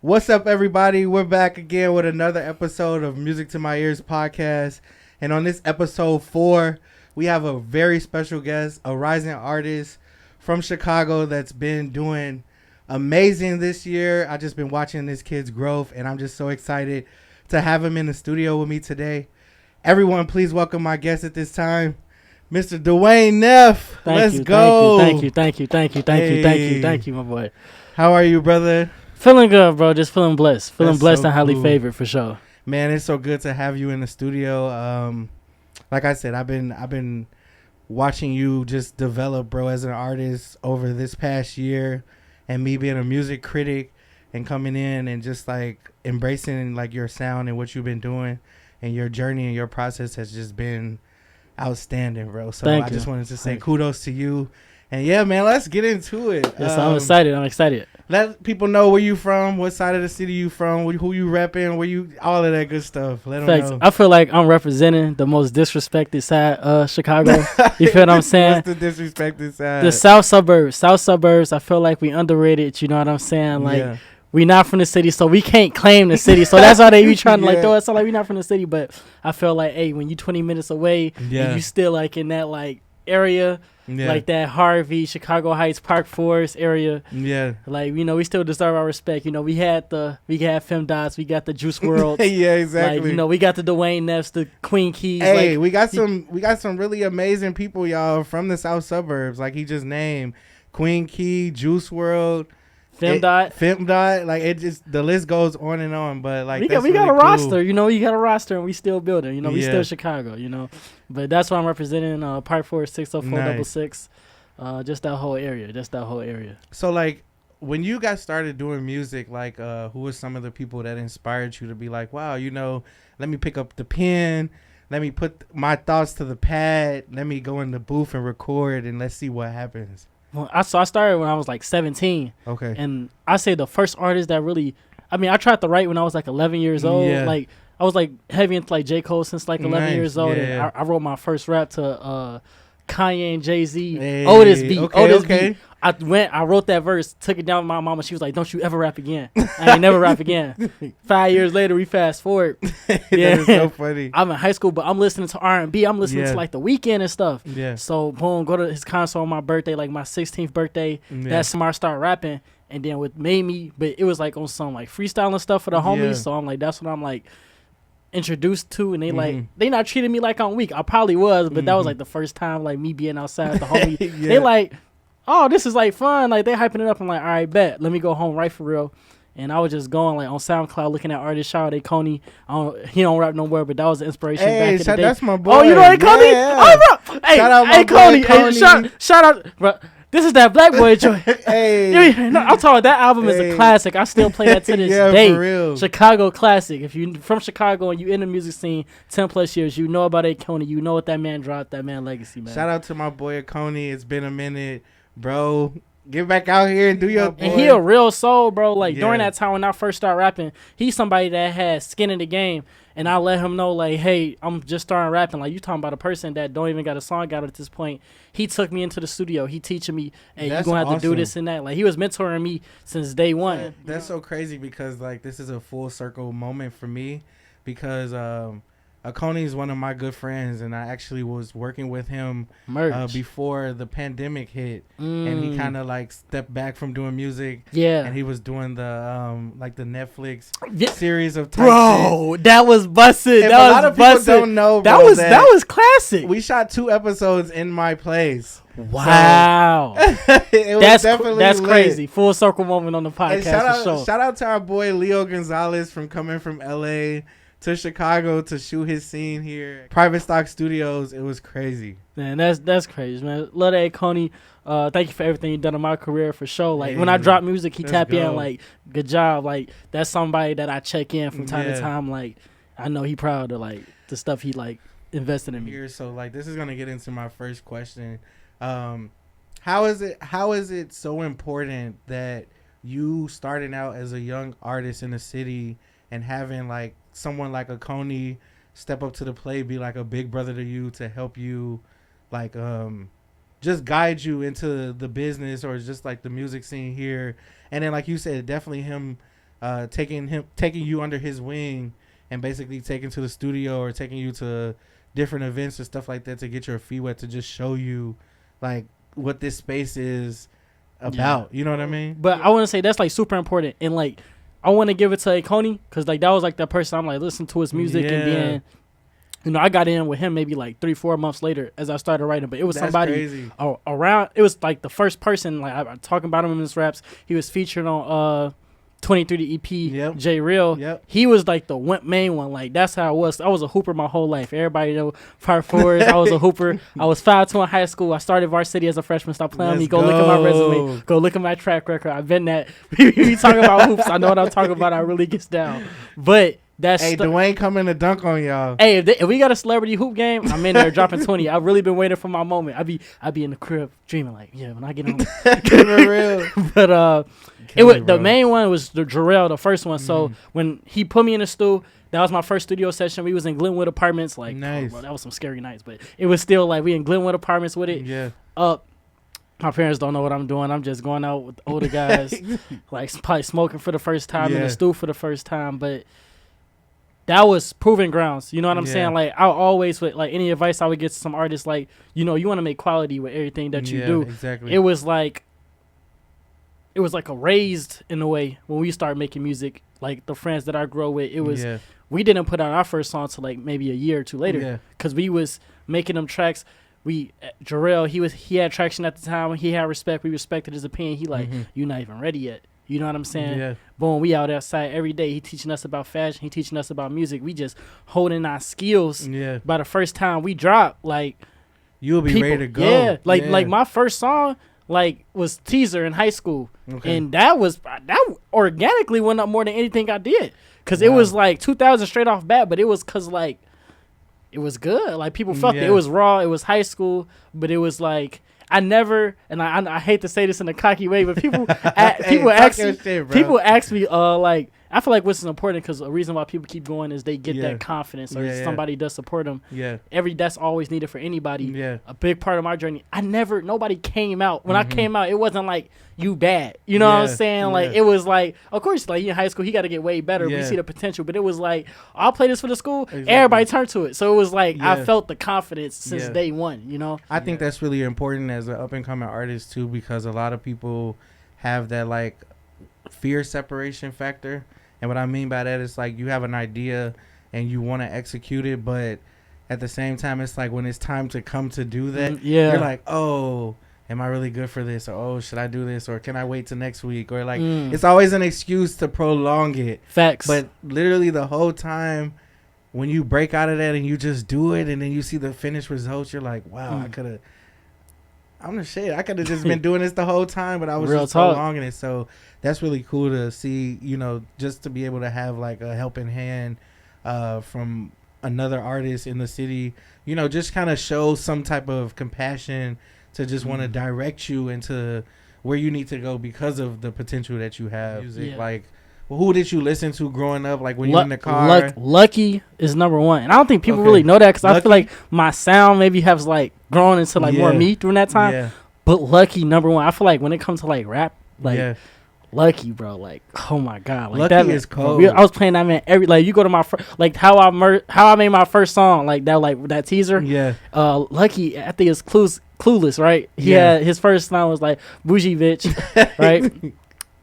What's up, everybody? We're back again with another episode of Music to My Ears podcast. And on this episode 4, we have a very special guest, a rising artist from Chicago that's been doing amazing this year. I've just been watching this kid's growth, and I'm just so excited to have him in the studio with me today. Everyone, please welcome my guest at this time, Mr. Dwayne Neff. Let's go. Thank you, my boy. How are you, brother? Feeling good, bro. Just feeling blessed. Feeling blessed so and highly cool. favored for sure. Man, it's so good to have you in the studio. Like I said, I've been watching you just develop, bro, as an artist over this past year, and me being a music critic and coming in and just like embracing like your sound and what you've been doing, and your journey and your process has just been outstanding, bro. So I just wanted to say kudos to you. And yeah, man, let's get into it. Yes, I'm excited. Let people know where you from, what side of the city you from, who you repping, all of that good stuff. Let them know. I feel like I'm representing the most disrespected side of Chicago. You feel what I'm saying? What's the disrespected side? The South suburbs. I feel like we underrated. You know what I'm saying? Like we not from the city, so we can't claim the city. So that's why they be trying to like throw us out like we not from the city. But I feel like, hey, when you 20 minutes away, and you still like in that like area. Like that Harvey, Chicago Heights, Park Forest area. Yeah. Like, you know, we still deserve our respect. You know, we had Fem Dots, we got the Juice WRLD. Yeah, exactly. Like, you know, we got the Dwayne Neffs, the Queen Keys. Hey, like, we got some really amazing people, y'all, from the South suburbs. Like he just named Queen Key, Juice WRLD. Fem Dot, like it just the list goes on and on, but like we got a roster, you know, you got a roster and we still building, you know, we still Chicago, you know, but that's why I'm representing Park Forest 60466, just that whole area. So like when you got started doing music, like who were some of the people that inspired you to be like, wow, you know, let me pick up the pen, let me put my thoughts to the pad, let me go in the booth and record, and let's see what happens. Well, I started when I was like 17. Okay. And I say the first artist that really, I mean, I tried to write when I was like 11 years old. Yeah. Like I was like heavy into like J. Cole since like 11 years old. Yeah. And I wrote my first rap to Kanye and Jay-Z. Otis beat. I wrote that verse, took it down with my mama. She was like, don't you ever rap again. I ain't never rap again. 5 years later, we fast forward. That is so funny. I'm in high school, but I'm listening to R&B. I'm listening to like The Weeknd and stuff. Yeah. So boom, go to his concert on my birthday, like my 16th birthday. Yeah. That's when I started rapping. And then what made me, but it was like on some like freestyling stuff for the homies. Yeah. So I'm like, that's what I'm like introduced to, and they like they not treating me like I'm weak. I probably was, but that was like the first time like me being outside with the homie. They like, oh, this is like fun. Like they hyping it up. I'm like, all right, bet. Let me go home right for real. And I was just going like on SoundCloud looking at artists. Shout out Coney. He don't rap no more, but that was the inspiration back in the day. That's my boy. Oh, you know Coney? Yeah. Oh, bro. Hey, shout out my boy, Coney. Hey, shout out, bro. This is that Black Boy joint. Hey, no, I'm talking. That album is a classic. I still play that to this day. For real. Chicago classic. If you from Chicago and you in the music scene 10+ years, you know about Coney. You know what that man dropped. That man legacy, man. Shout out to my boy Coney. It's been a minute, bro. Get back out here and do your thing. And he a real soul, bro. Like during that time when I first started rapping, he's somebody that had skin in the game. And I let him know, like, hey, I'm just starting rapping. Like, you talking about a person that don't even got a song out at this point. He took me into the studio. He teaching me, hey, you going to have to do this and that. Like, he was mentoring me since day one. That's so crazy because, like, this is a full circle moment for me because Coney is one of my good friends, and I actually was working with him before the pandemic hit, and he kind of like stepped back from doing music. Yeah, and he was doing the like the Netflix series of type shit. That was busted. That was a lot of people don't know, bro, that was classic. We shot 2 episodes in my place. Wow, so that's crazy. Full circle moment on the podcast. Shout out to our boy Leo Gonzalez from coming from LA to Chicago to shoot his scene here. Private Stock Studios. It was crazy. Man, that's crazy, man. Love that, Coney. Thank you for everything you've done in my career, for sure. Like, when I drop music, he tap in, like, good job. Like, that's somebody that I check in from time to time. Like, I know he proud of, like, the stuff he, like, invested in me. Here, so, like, this is going to get into my first question. How is it so important that you starting out as a young artist in the city and having, like, someone like a Coney step up to the plate, be like a big brother to you to help you, like, just guide you into the business or just like the music scene here. And then like you said, definitely him taking you under his wing and basically taking to the studio or taking you to different events and stuff like that to get your feet wet, to just show you like what this space is about. You know what I mean? But I want to say that's like super important, and like I want to give it to Akoni because like that was like that person I'm like listening to his music, and then I got in with him maybe like 3-4 months later as I started writing. But it was somebody around. It was like the first person like I'm talking about him in his raps. He was featured on 23 the EP, J Real. Yep. He was like the main one. Like that's how I was. I was a hooper my whole life. Everybody know Part 4s. I was a hooper. I was 5'2" in high school. I started varsity as a freshman. Stop playing with me. Go look at my resume. Go look at my track record. I've been that. We talking about hoops. I know what I'm talking about. I really gets down. But that's Dwayne coming to dunk on y'all. Hey, if we got a celebrity hoop game, I'm in there dropping 20. I've really been waiting for my moment. I be in the crib dreaming like, when I get home. For real. But the main one was the Jarrell, the first one. So when he put me in the studio, that was my first studio session. We was in Glenwood Apartments. Like, nice. Bro, that was some scary nights, but it was still like we in Glenwood Apartments with it. Yeah. My parents don't know what I'm doing. I'm just going out with older guys, like probably smoking for the first time in the studio for the first time. But that was proving grounds. You know what I'm saying? Like I always with like any advice I would get to some artists, like you want to make quality with everything that you do. Exactly. It was like a raised in a way when we started making music. Like the friends that I grew up with, it was we didn't put out our first song till like maybe a year or two later because we was making them tracks. Jarrell, he had traction at the time. He had respect. We respected his opinion. He like you're not even ready yet. You know what I'm saying? Yeah. Boom, we out outside every day. He teaching us about fashion. He teaching us about music. We just holding our skills. Yeah. By the first time we drop, like you'll be ready to go. Yeah. Like my first song like was Teaser in high school, and that organically went up more than anything I did, cause it was like 2000 straight off bat, but it was cause like it was good. Like people felt it. It was raw. It was high school, but it was like. I never, and I hate to say this in a cocky way, but people people ask me like I feel like what's important because the reason why people keep going is they get that confidence or somebody does support them. Yeah, that's always needed for anybody. Yeah, a big part of my journey. Nobody came out when I came out. It wasn't like you bad. You know what I'm saying? Like it was like, of course, like in high school he got to get way better. We see the potential, but it was like I'll play this for the school. Exactly. Everybody turned to it, so it was like I felt the confidence since day one. You know, I think that's really important as an up and coming artist too, because a lot of people have that like fear separation factor. And what I mean by that is like you have an idea and you want to execute it, but at the same time, it's like when it's time to come to do that, you're like, oh, am I really good for this? Or, oh, should I do this? Or can I wait till next week? Or like, it's always an excuse to prolong it. Facts. But literally the whole time when you break out of that and you just do it and then you see the finished results, you're like, wow, I'm the shit. I could have just been doing this the whole time, but I was just prolonging it. So that's really cool to see, just to be able to have like a helping hand from another artist in the city, just kind of show some type of compassion to just want to direct you into where you need to go because of the potential that you have. Music, like, who did you listen to growing up? Like when you're in the car? Lucky is number one. And I don't think people really know that because I feel like my sound maybe has like grown into like more me during that time. Yeah. But Lucky number one. I feel like when it comes to like rap, like Lucky, bro, like oh my god, like Lucky that is cold. I was playing that man every like you go to my like how I made my first song like that teaser. Yeah. Lucky, I think it's Clueless, right? He had his first song was like Bougie Bitch, right?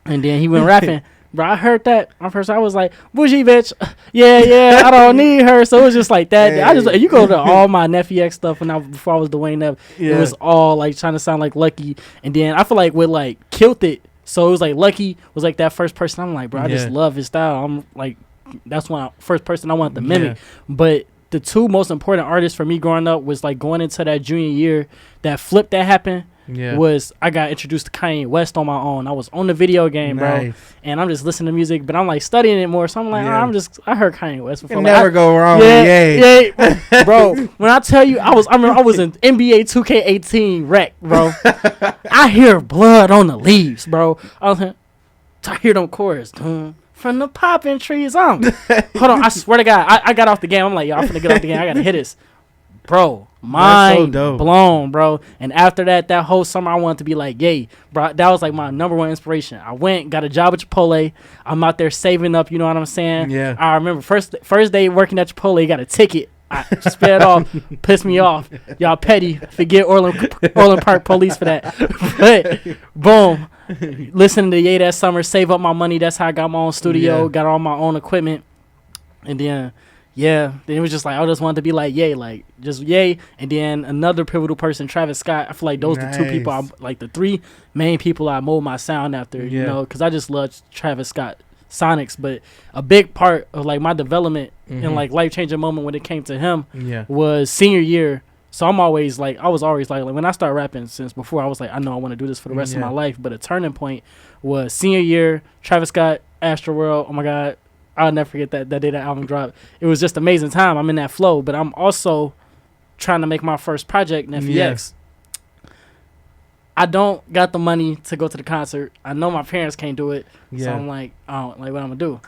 And then he went rapping. Bro, I heard that my first. I was like, "Bougie bitch, yeah, I don't need her." So it was just like that. Hey. I just you go to all my Nephew X stuff before I was Dwayne Neff. It was all like trying to sound like Lucky, and then I feel like with like killed it. So it was like Lucky was like that first person. I'm like, bro, I just love his style. I'm like, that's first person I wanted to mimic. But the two most important artists for me growing up was like going into that junior year, that flip that happened. Was I got introduced to Kanye West on my own. I was on the video game, bro, and I'm just listening to music, but I'm like studying it more. So I'm like, I heard Kanye West before. Can never go wrong. Yeah, bro. When I tell you, I was in NBA 2K18 rec, bro. I hear blood on the leaves, bro. I hear them chorus. From the popping trees on. Hold on, I swear to God, I got off the game. I'm like, yo, I'm finna get off the game. I gotta hit this. Bro, mind blown, bro. And after that whole summer, I wanted to be like, yay, bro. That was like my number one inspiration. I went, got a job at Chipotle. I'm out there saving up, you know what I'm saying? Yeah. I remember first day working at Chipotle, got a ticket. I sped off, pissed me off. Y'all petty. Forget Orland Park Police for that. But, boom. Listening to Ye that summer, save up my money. That's how I got my own studio, got all my own equipment. And then... then it was just like I just wanted to be like Ye, like just Ye, and then another pivotal person, Travis Scott. I feel like those are the two people, like the three main people I mold my sound after, you know, because I just love Travis Scott sonics. But a big part of like my development and like life changing moment when it came to him was senior year. So I'm always like, I was always like when I started rapping since before, I was like, I know I want to do this for the rest of my life. But a turning point was senior year, Travis Scott, Astroworld. Oh my God. I'll never forget that day that album dropped. It was just amazing time. I'm in that flow, but I'm also trying to make my first project, Nephew X. I don't got the money to go to the concert. I know my parents can't do it, so I'm like, I don't like what I'm gonna do.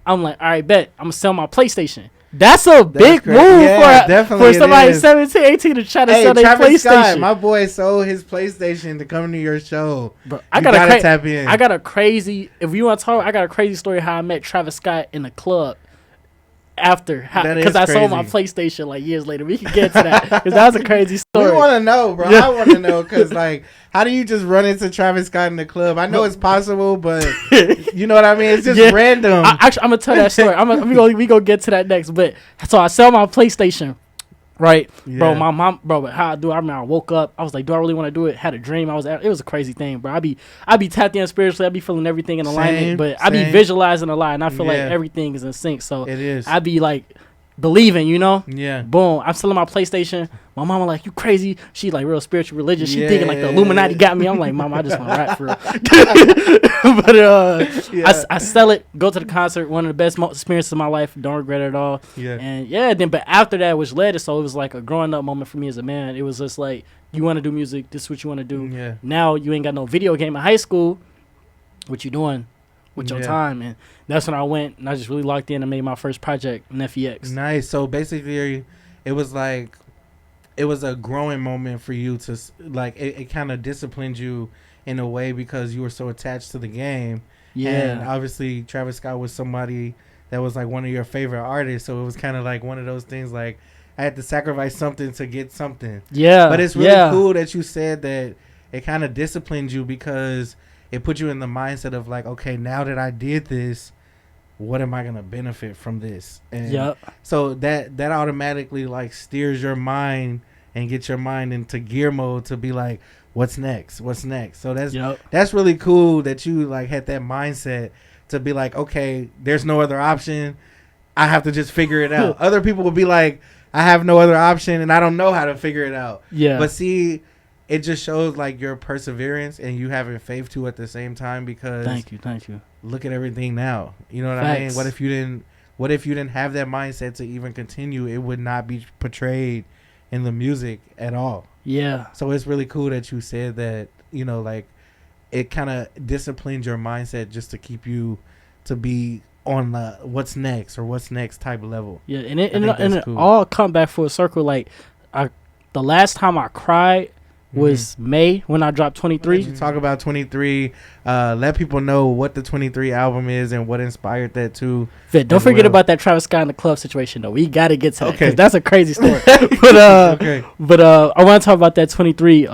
I'm like, all right, bet I'm gonna sell my PlayStation. That's a big move for somebody 17, 18 to try to sell their PlayStation. Scott, my boy sold his PlayStation to come to your show. Bro, I got a crazy. If you want to talk, I got a crazy story how I met Travis Scott in the club. After, because I sold my PlayStation like years later. We can get to that because that was a crazy story. We want to know, bro. I want to know because like, how do you just run into Travis Scott in the club? I know it's possible, but you know what I mean. It's just random. I'm gonna tell that story. We gonna get to that next. But so I sell my PlayStation. Right, bro. My mom, bro. But how I do? I remember I woke up. I was like, "Do I really want to do it?" Had a dream. It was a crazy thing, bro. I be tapped in spiritually. I be feeling everything in alignment, but I be visualizing a lot, and I feel like everything is in sync. So it is. I be like believing, you know. Yeah. Boom. I'm selling my PlayStation. My mama like, you crazy? She like real spiritual, religious. She thinking like the Illuminati got me. I'm like, Mama, I just want to rap for real. But I sell it. Go to the concert. One of the best experiences of my life. Don't regret it at all. Yeah. And but after that, which led to, so it was like a growing up moment for me as a man. It was just like, you want to do music. This is what you want to do. Yeah. Now you ain't got no video game in high school. What you doing with your time? And that's when I went and I just really locked in and made my first project, Nephew X. Nice. So basically, it was like, it was a growing moment for you to like. It kind of disciplined you in a way because you were so attached to the game. Yeah. And obviously, Travis Scott was somebody that was like one of your favorite artists. So it was kind of like one of those things like I had to sacrifice something to get something. Yeah. But it's really cool that you said that it kind of disciplined you because it put you in the mindset of like, okay, now that I did this, what am I gonna benefit from this? And so that automatically like steers your mind and gets your mind into gear mode to be like, what's next? So that's really cool that you like had that mindset to be like, okay, there's no other option. I have to just figure it out. Other people will be like, I have no other option and I don't know how to figure it out. Yeah. But see, it just shows like your perseverance and you having faith too at the same time because thank you. Look at everything now. You know what I mean? What if you didn't have that mindset to even continue? It would not be portrayed in the music at all. Yeah. So it's really cool that you said that, you know, like it kind of disciplined your mindset just to keep you to be on the what's next type of level. Yeah, and it all come back full circle. Like the last time I cried was May when I dropped 23. You talk about 23. Let people know what the 23 album is and what inspired that too. Don't forget about that Travis Scott in the club situation though. We got to get to that because that's a crazy story. But I want to talk about that 23.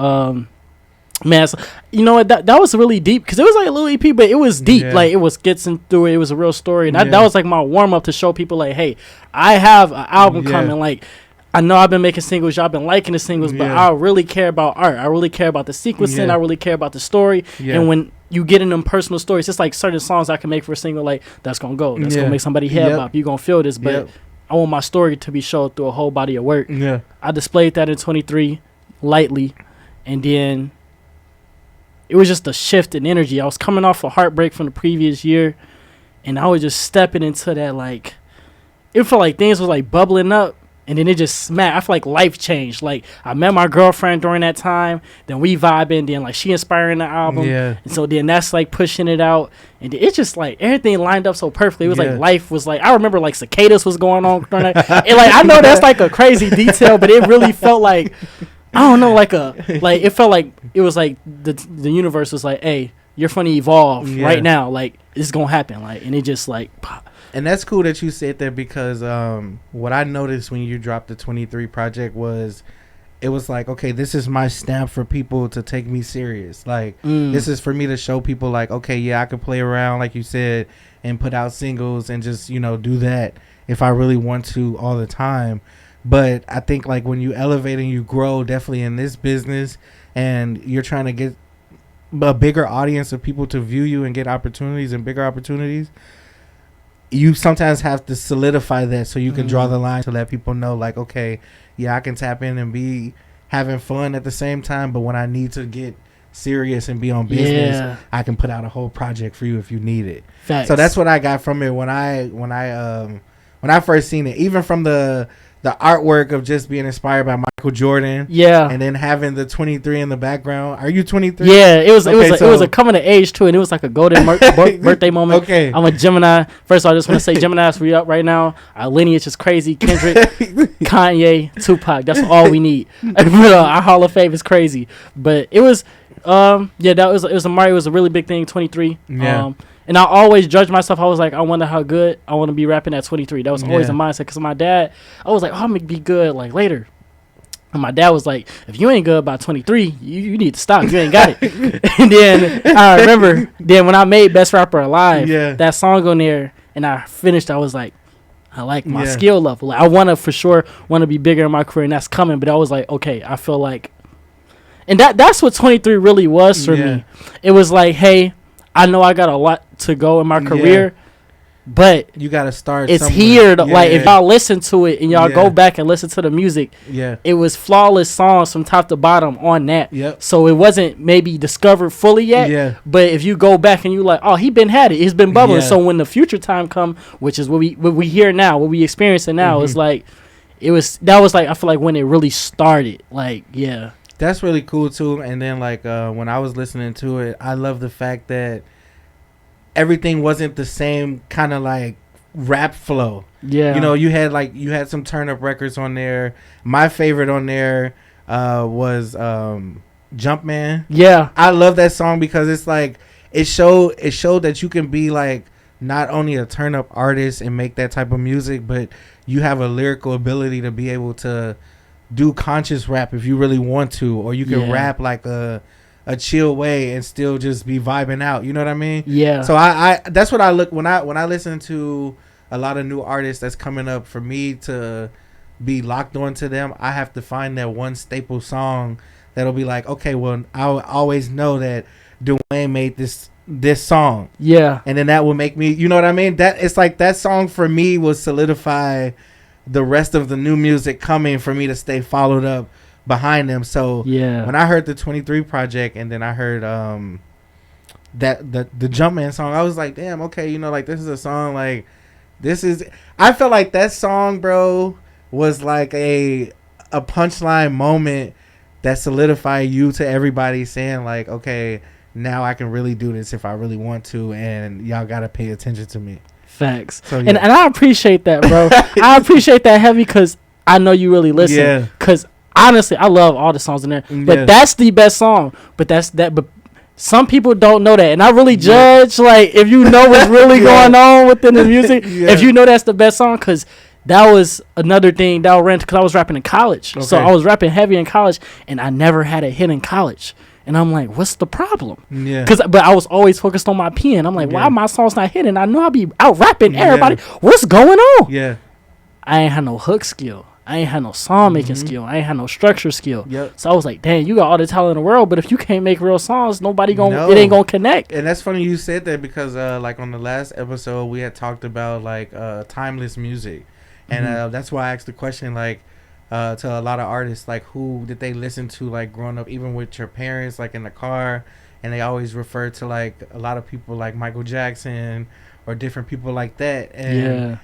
Man, so, you know what? That was really deep because it was like a little EP, but it was deep. Yeah. Like it was getting through it. It was a real story, and that was like my warm up to show people like, hey, I have an album coming. Like, I know I've been making singles, y'all been liking the singles, but I really care about art. I really care about the sequencing. I really care about the story. And when you get in them personal stories, it's like certain songs I can make for a single, like that's gonna go, that's gonna make somebody head bop. You gonna feel this, but I want my story to be showed through a whole body of work. Yeah, I displayed that in 23 lightly, and then it was just a shift in energy. I was coming off a heartbreak from the previous year, and I was just stepping into that, like, it felt like things was like bubbling up, And then it just smacked. I feel like life changed. Like, I met my girlfriend during that time. Then we vibing. Then, like, she inspiring the album. Yeah. And so then that's, like, pushing it out. And it's just, like, everything lined up so perfectly. It was, like, life was, like, I remember, like, cicadas was going on during that. And, like, I know that's, like, a crazy detail, but it really felt like, I don't know, like, it felt like it was, like, the universe was, like, hey, you're finna evolve right now. Like, it's gonna happen. Like, and it just, like, pop. And that's cool that you said that, because what I noticed when you dropped the 23 project was it was like, okay, this is my stamp for people to take me serious. Like, this is for me to show people, like, okay, yeah, I could play around, like you said, and put out singles and just, you know, do that if I really want to all the time. But I think, like, when you elevate and you grow, definitely in this business, and you're trying to get a bigger audience of people to view you and get opportunities and bigger opportunities, you sometimes have to solidify that so you can draw the line to let people know, like, okay, yeah, I can tap in and be having fun at the same time, but when I need to get serious and be on business, I can put out a whole project for you if you need it. Facts. So that's what I got from it when I first seen it, even from the artwork of just being inspired by Michael Jordan. Yeah. And then having the 23 in the background. Are you 23? Yeah, it was a coming of age too, and it was like a golden birthday moment. Okay. I'm a Gemini. First of all, I just want to say Gemini's we up right now. Our lineage is crazy. Kendrick, Kanye, Tupac. That's all we need. Our Hall of Fame is crazy. But it was it was a really big thing, 23. Yeah. And I always judged myself. I was like, I wonder how good I want to be rapping at 23. That was always a mindset. Because my dad, I was like, oh, I'm going to be good like later. And my dad was like, if you ain't good by 23, you need to stop. You ain't got it. And then I remember when I made Best Rapper Alive, that song on there, and I finished, I was like, I like my skill level. Like, I want to for sure want to be bigger in my career, and that's coming. But I was like, okay, I feel like, and that's what 23 really was for me. It was like, hey, I know I got a lot to go in my career, but you got to start. It's somewhere. Here. Like, if y'all listen to it and y'all go back and listen to the music, it was flawless songs from top to bottom on that. Yep. So it wasn't maybe discovered fully yet. Yeah. But if you go back and you like, oh, he been had it. It's been bubbling. So when the future time come, which is what we hear now, what we experiencing now, it's like that was like I feel like when it really started. Like, yeah. That's really cool too. And then like when I was listening to it, I love the fact that everything wasn't the same kind of like rap flow. Yeah. You know, you had some turn up records on there. My favorite on there was Jumpman. Yeah. I love that song because it's like it showed that you can be like not only a turn up artist and make that type of music, but you have a lyrical ability to be able to do conscious rap if you really want to, or you can rap like a chill way and still just be vibing out. You know what I mean? Yeah. So I that's what I look when I listen to a lot of new artists that's coming up. For me to be locked onto them, I have to find that one staple song that'll be like, okay, well, I'll always know that Dwayne made this song. Yeah. And then that will make me, you know what I mean? That it's like that song for me will solidify the rest of the new music coming for me to stay followed up behind them. So when I heard the 23 project and then I heard that the Jumpman song, I was like, damn, okay, you know, like this is a song like I felt like that song, bro, was like a punchline moment that solidified you to everybody saying like, okay, now I can really do this if I really want to, and y'all gotta pay attention to me. Facts. So, and I appreciate that, bro. I appreciate that heavy because I know you really listen. Yeah. Because honestly, I love all the songs in there, but that's the best song. But but some people don't know that, and I really judge like if you know what's really going on within the music. If you know that's the best song, because that was another thing that I ran because I was rapping in college. Okay. So I was rapping heavy in college, and I never had a hit in college. And I'm like, what's the problem? Yeah. But I was always focused on my pen. I'm like, why my song's not hitting? I know I be out rapping everybody. What's going on? Yeah. I ain't had no hook skill. I ain't had no song making skill. I ain't had no structure skill. Yep. So I was like, dang, you got all the talent in the world, but if you can't make real songs, it ain't gonna connect. And that's funny you said that because like on the last episode we had talked about like timeless music. And that's why I asked the question like to a lot of artists, like who did they listen to like growing up, even with your parents, like in the car, and they always refer to like a lot of people like Michael Jackson or different people like that. And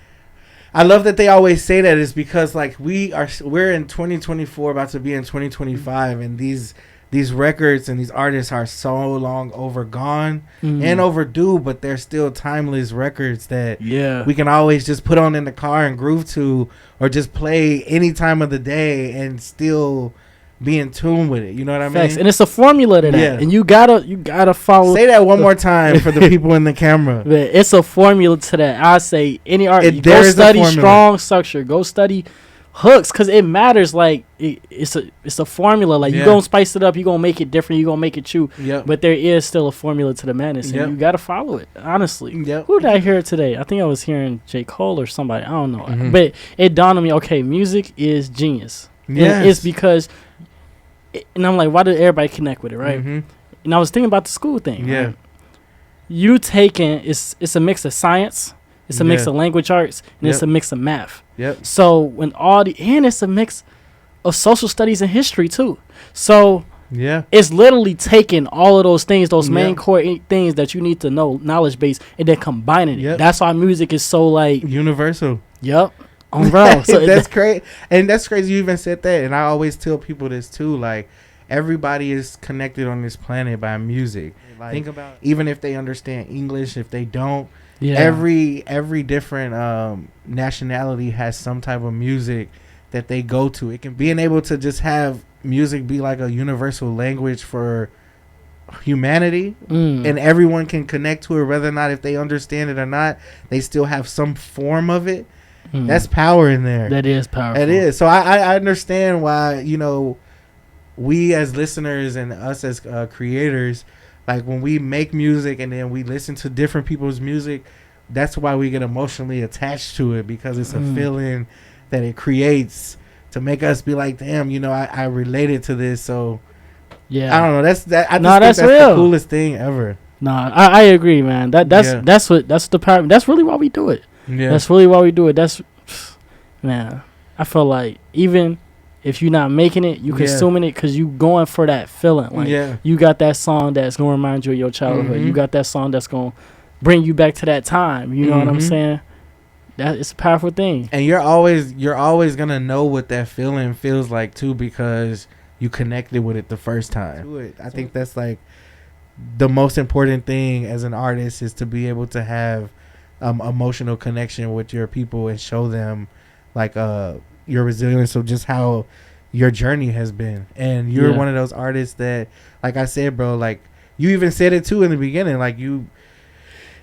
I love that they always say that is because like we're in 2024 about to be in 2025 and these records and these artists are so long overgone and overdue, but they're still timeless records that we can always just put on in the car and groove to, or just play any time of the day and still be in tune with it. You know what I mean? And it's a formula to that, and you gotta follow. Say that one more time for the people in the camera. It's a formula to that. I say any art, go study strong structure, go study hooks, because it matters. Like it's a formula. Like you gonna spice it up, you gonna make it different, you gonna make it you. But there is still a formula to the madness, and you gotta follow it. Honestly, who did I hear today? I think I was hearing J. Cole or somebody. I don't know, but it dawned on me. Okay, music is genius. Yeah, it's because, and I'm like, why did everybody connect with it, right? And I was thinking about the school thing. Right? You taking it's a mix of science. It's a mix of language arts, and it's a mix of math. So when and it's a mix of social studies and history too. So it's literally taking all of those things, those main core things that you need to know, knowledge base, and then combining it. That's why music is so like universal. On bro. So that's crazy, and that's crazy. You even said that, and I always tell people this too. Like everybody is connected on this planet by music. Like, think about even if they understand English, if they don't. Every different nationality has some type of music that they go to. It can being able to just have music be like a universal language for humanity, and everyone can connect to it, whether or not if they understand it or not. They still have some form of it. That's power in there. That is powerful. That is. So I understand why we as listeners and us as creators. Like when we make music and then we listen to different people's music, that's why we get emotionally attached to it, because it's a feeling that it creates to make us be like, damn, I related to this. So I don't know. That's that's the coolest thing ever. I agree, man. That's the power. That's really why we do it. That's really why we do it. Man, I feel like even if you're not making it, you consuming it because you going for that feeling. Like you got that song that's gonna remind you of your childhood. You got that song that's gonna bring you back to that time. You know what I'm saying? That it's a powerful thing. And you're always gonna know what that feeling feels like too, because you connected with it the first time. I think that's like the most important thing as an artist, is to be able to have emotional connection with your people and show them like your resilience of just how your journey has been. And you're one of those artists that, like I said, bro, like you even said it too in the beginning, like you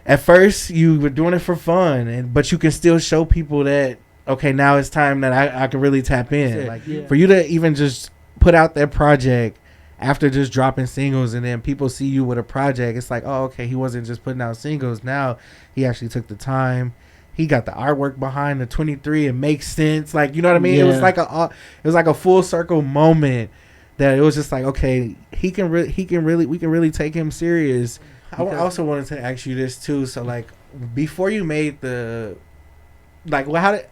at first you were doing it for fun, but you can still show people that, okay, now it's time that I can really tap in. Like for you to even just put out that project after just dropping singles, and then people see you with a project, it's like, oh, okay, he wasn't just putting out singles, now he actually took the time. He got the artwork behind the 23. It makes sense. Like, you know what I mean? It was like a full circle moment that it was just like, okay, we can really take him serious. I also wanted to ask you this too. So like, before you made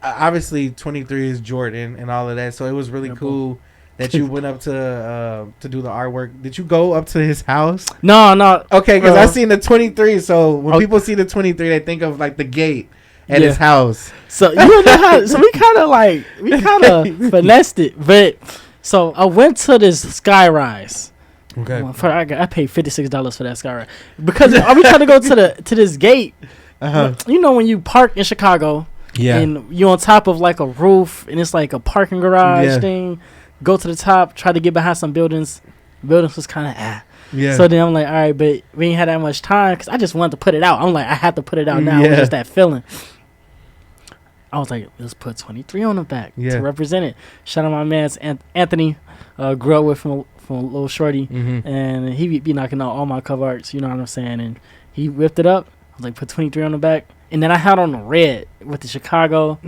obviously 23 is Jordan and all of that. So it was really cool that you went up to do the artwork. Did you go up to his house? No. Okay, because I seen the 23. So when people see the 23, they think of like the gate at his house. So you know how? So we kind of finessed it. But so I went to this skyrise. Okay. I paid $56 for that skyrise because we trying to go to this gate. You know when you park in Chicago, and you're on top of like a roof, and it's like a parking garage thing. Go to the top, try to get behind some buildings. Buildings was kind of So then I'm like, all right, but we ain't had that much time because I just wanted to put it out. I'm like, I have to put it out now. It was just that feeling. I was like, let's put 23 on the back to represent it. Shout out my man Anthony, grew up with from Little Shorty, and he be knocking out all my cover arts. You know what I'm saying? And he whipped it up. I was like, put 23 on the back, and then I had on the red with the Chicago.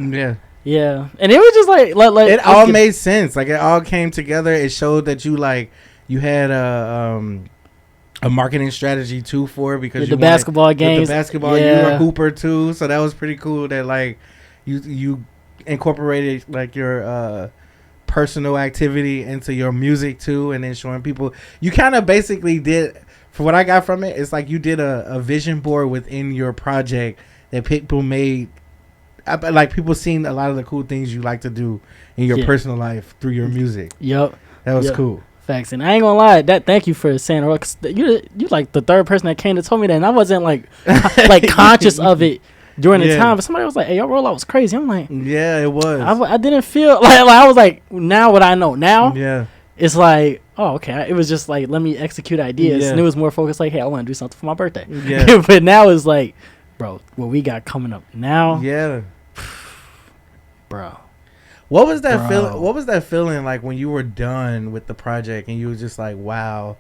Yeah, and it was just like it all made sense. Like it all came together. It showed that you had a marketing strategy too for it, because the basketball games, the basketball, you were a hooper too. So that was pretty cool. That like you incorporated like your personal activity into your music too, and then showing people. You kind of basically did. For what I got from it, it's like you did a vision board within your project that people made like people seen a lot of the cool things you like to do in your personal life through your music. Yep. That was cool. Facts. And I ain't gonna lie, thank you for saying it. Cause you like the third person that came to told me that, and I wasn't like like conscious of it during the time. But somebody was like, "Hey, your rollout was crazy." I'm like, yeah, it was. I didn't feel like I was like, now what I know now. Yeah. It's like, oh, okay. It was just like, let me execute ideas, and it was more focused. Like, hey, I want to do something for my birthday. Yeah. But now it's like, bro, what we got coming up now? Yeah. Bro. What was that feeling? What was that feeling like when you were done with the project and you were just like, wow,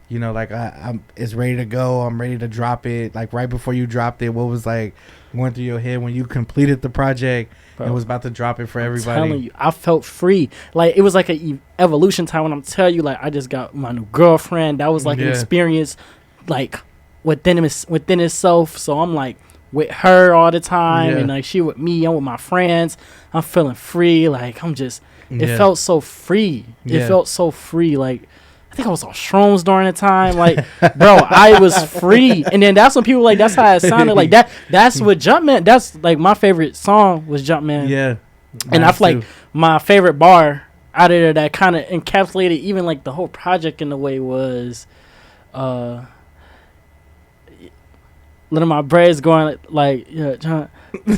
you know, like I'm it's ready to go. I'm ready to drop it. Like right before you dropped it, what was like going through your head when you completed the project and was about to drop it for everybody? I'm telling you, I felt free. Like it was like a evolution time when I'm telling you, like I just got my new girlfriend. That was like an experience, like within itself. So I'm like with her all the time, and like she with me. I'm with my friends. I'm feeling free. Like I'm just. It felt so free. It felt so free. Like I think I was on shrooms during the time. Like, bro, I was free. And then that's when people like that's how it sounded. Like that. That's what Jumpman. That's like my favorite song was Jumpman. Yeah. And I feel like my favorite bar out of there that kind of encapsulated even like the whole project in a way was, letting my braids going like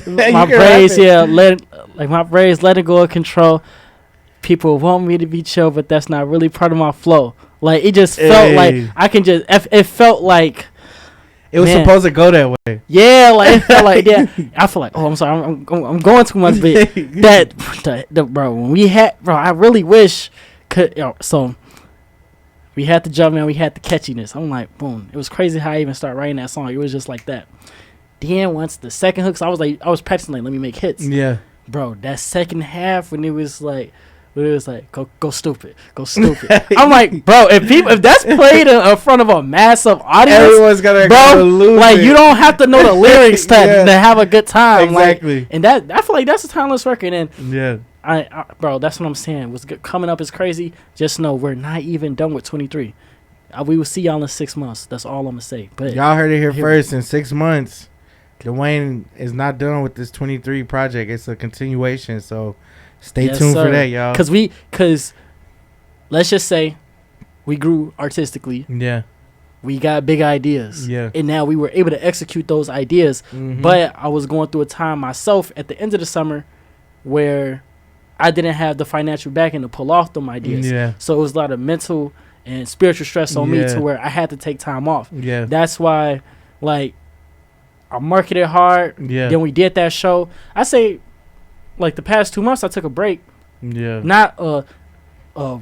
my braids my braids letting go of control. People want me to be chill, but that's not really part of my flow. Like it just felt like I can just. It felt like it was supposed to go that way. Yeah, like it felt like I feel like I'm sorry, I'm going too much. But that bro, when we had I really wish so. We had the jump, man. We had the catchiness. I'm like, boom. It was crazy how I even started writing that song. It was just like that. Then once the second hooks, I was practicing like, let me make hits. Yeah, bro. That second half when it was like, go stupid. I'm like, bro, if that's played in front of a massive audience, everyone's gonna go lose like it. You don't have to know the lyrics to have a good time. Exactly. Like, and that I feel like that's a timeless record. And yeah. Bro, that's what I'm saying. What's coming up is crazy. Just know we're not even done with 23. We will see y'all in 6 months. That's all I'm gonna say. But y'all heard it here first. In 6 months, Dwayne is not done with this 23 project. It's a continuation. So stay tuned for that, y'all. Cause let's just say we grew artistically. Yeah. We got big ideas. Yeah. And now we were able to execute those ideas. Mm-hmm. But I was going through a time myself at the end of the summer where I didn't have the financial backing to pull off them ideas. Yeah. So it was a lot of mental and spiritual stress on me to where I had to take time off. Yeah. That's why, like, I marketed hard. Yeah. Then we did that show. I say, like, the past 2 months, I took a break. Yeah. Not a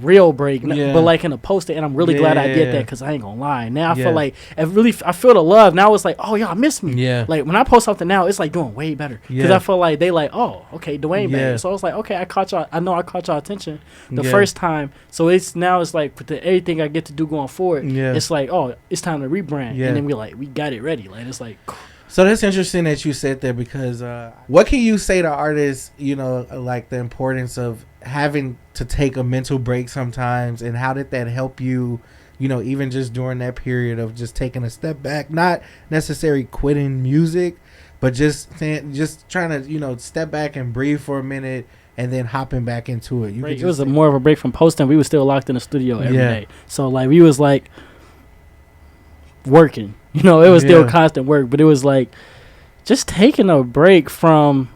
real break, but like in a poster. And I'm really glad I did that because I ain't going to lie. Now I feel like, I feel the love. Now it's like, oh, y'all miss me. Yeah. Like, when I post something now, it's like doing way better. Because I feel like they like, oh, okay, Dwayne back. So I was like, okay, I caught y'all attention the first time. So it's like with everything I get to do going forward, it's like, oh, it's time to rebrand. And then we got it ready. Like, it's like. So that's interesting that you said that because what can you say to artists, like the importance of having to take a mental break sometimes, and how did that help you, even just during that period of just taking a step back, not necessarily quitting music, but just trying to, step back and breathe for a minute and then hopping back into it. It was more of a break from posting. We were still locked in the studio every day. So like we was like working. It was still constant work, but it was like just taking a break from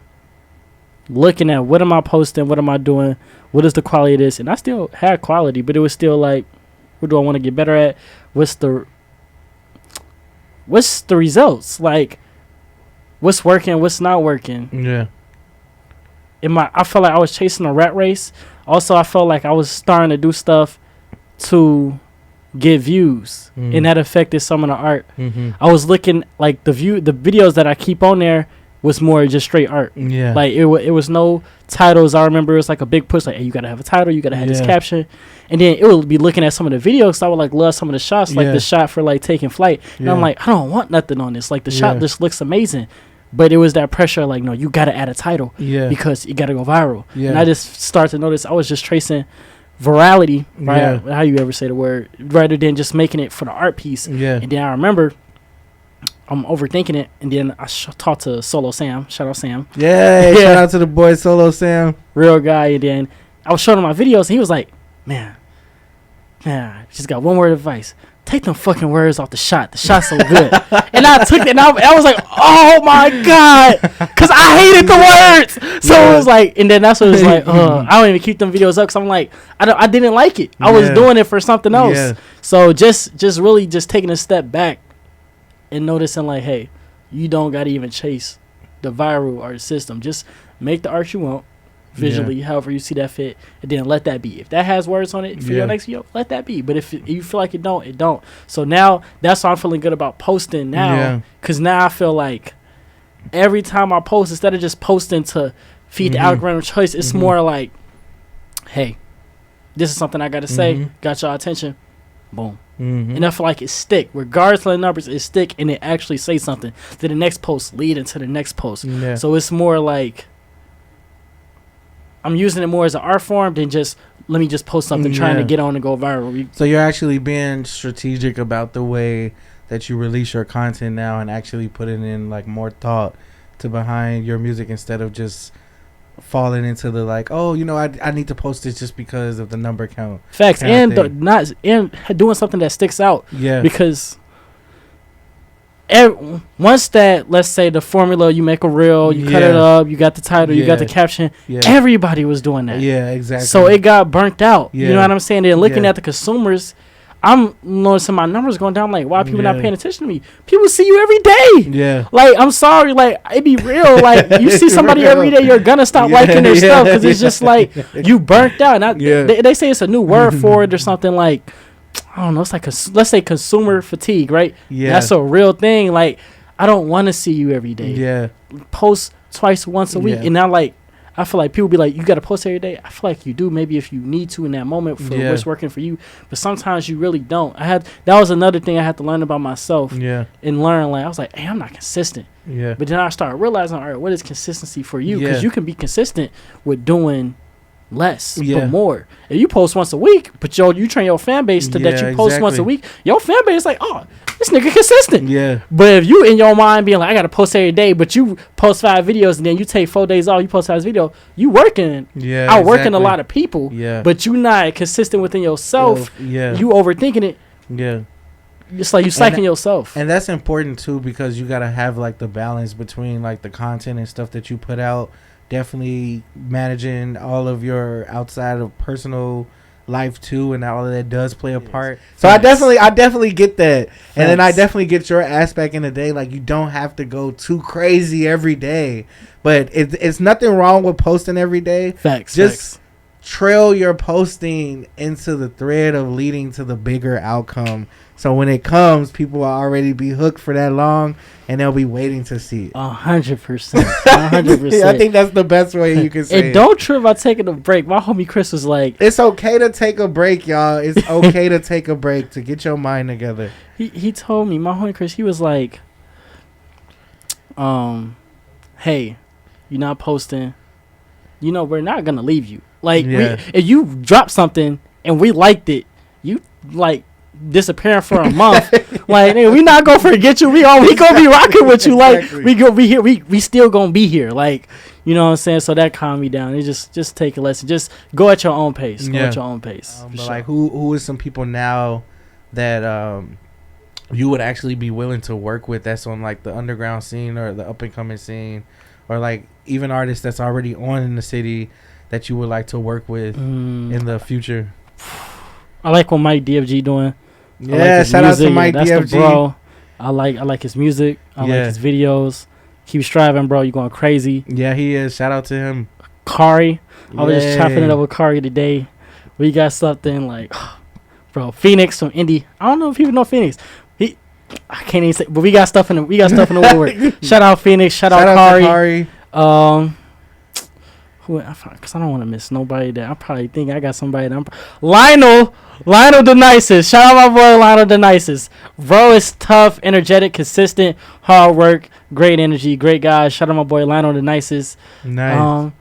looking at what am I posting, what am I doing, what is the quality of this, and I still had quality, but it was still like, what do I want to get better at? What's the results? Like, what's working, what's not working? Yeah. I felt like I was chasing a rat race. Also, I felt like I was starting to do stuff to get views, and that affected some of the art. I was looking like the videos that I keep on there was more just straight art. Yeah, like it was no titles. I remember it was like a big push, like, hey, you gotta have a title, you gotta have this caption, and then it would be looking at some of the videos. So I would like love some of the shots, like the shot for like taking flight, and I'm like, I don't want nothing on this. Like the shot just looks amazing, but it was that pressure, like, no, you gotta add a title, because you gotta go viral. And I just started to notice I was just tracing virality, right? How you ever say the word, rather than just making it for the art piece. And then I remember I'm overthinking it, and then I talked to Solo Sam. Shout out Sam. Yeah, shout out to the boy Solo Sam. Real guy. And then I was showing him my videos, and he was like, man, just got one word of advice. Take them fucking words off the shot. The shot's so good. And I took it, and I was like, oh my God. Because I hated the words. So it was like, and then that's what it was like, I don't even keep them videos up because I'm like, I didn't like it. I was doing it for something else. Yeah. So just really just taking a step back and noticing like, hey, you don't got to even chase the viral art system. Just make the art you want. Visually, however you see that fit, and then let that be. If that has words on it for your next video, let that be. But if you feel like it don't. So now that's why I'm feeling good about posting now, because now I feel like every time I post, instead of just posting to feed the algorithm choice, it's more like, hey, this is something I got to say, got y'all attention, boom. And I feel like it stick, regardless of the numbers, it stick, and it actually say something. Then the next post lead into the next post. So it's more like, I'm using it more as an art form than just let me just post something trying to get on and go viral. So you're actually being strategic about the way that you release your content now and actually putting in like more thought to behind your music instead of just falling into the like, oh, you know, I need to post this just because of the number count. Facts. And and doing something that sticks out. Yeah. Because once that, let's say the formula, you make a reel, you cut it up, you got the title, you got the caption, everybody was doing that. Yeah, exactly. So it got burnt out. You know what I'm saying? Then looking at the consumers, I'm noticing my numbers going down. Like, why people not paying attention to me? People see you every day. Yeah. Like, I'm sorry. Like, it be real. Like, you see somebody every day, you're gonna stop liking their stuff because it's just like you burnt out. And they say it's a new word for it or something like. I don't know. It's like let's say consumer fatigue, right? Yeah, that's a real thing. Like, I don't want to see you every day. Yeah, post twice, once a week, and now like I feel like people be like, you got to post every day. I feel like you do, maybe if you need to in that moment for what's working for you, but sometimes you really don't. That was another thing I had to learn about myself. Yeah, and learn like I was like, hey, I'm not consistent. Yeah, but then I started realizing, all right, what is consistency for you? Because you can be consistent with doing less but more. If you post once a week, but you train your fan base to that you post once a week, your fan base is like, oh, this nigga consistent. Yeah. But if you in your mind being like, I gotta post every day, but you post 5 videos and then you take 4 days off, you post 5 videos, you working outworking a lot of people. Yeah. But you not consistent within yourself. Yeah. You overthinking it. Yeah. It's like you psyching yourself. And that's important too, because you gotta have like the balance between like the content and stuff that you put out. Definitely managing all of your outside of personal life too, and all of that does play a part. So I definitely get that. And then I definitely get your aspect in the day. Like, you don't have to go too crazy every day, but it's nothing wrong with posting every day. Just trail your posting into the thread of leading to the bigger outcome. So when it comes, people will already be hooked for that long, and they'll be waiting to see it. 100%. 100%. I think that's the best way you can say it. And don't trip about taking a break. My homie Chris was like, it's okay to take a break, y'all. It's okay to take a break to get your mind together. He told me, my homie Chris, he was like, hey, you're not posting. You know, we're not going to leave you. Like, if you drop something and we liked it, you, like, disappearing for a month. Like, nigga, we not gonna forget you. We gonna be rocking with you. Like, we gonna be here. We still gonna be here. Like, you know what I'm saying? So that calmed me down. It just take a lesson. Just go at your own pace. Go at your own pace. But sure. Like, who is some people now that you would actually be willing to work with that's on like the underground scene or the up and coming scene, or like even artists that's already on in the city that you would like to work with in the future? I like what Mike DFG doing. Yeah, like shout music. Out to Mike DFG. That's the bro. I like his music. I like his videos. Keep striving, bro. You going crazy. Yeah, he is. Shout out to him. Kari. I was just chopping it up with Kari today. We got something like, bro, Phoenix from Indy. I don't know if people know Phoenix. I can't even say, but we got stuff in the woodwork. Shout out Phoenix. Shout out Kari. Because I don't want to miss nobody that I probably think I got somebody that Lionel the nicest. Shout out my boy Lionel the nicest. Bro is tough, energetic, consistent, hard work, great energy, great guy. Shout out my boy Lionel the nicest. Nice.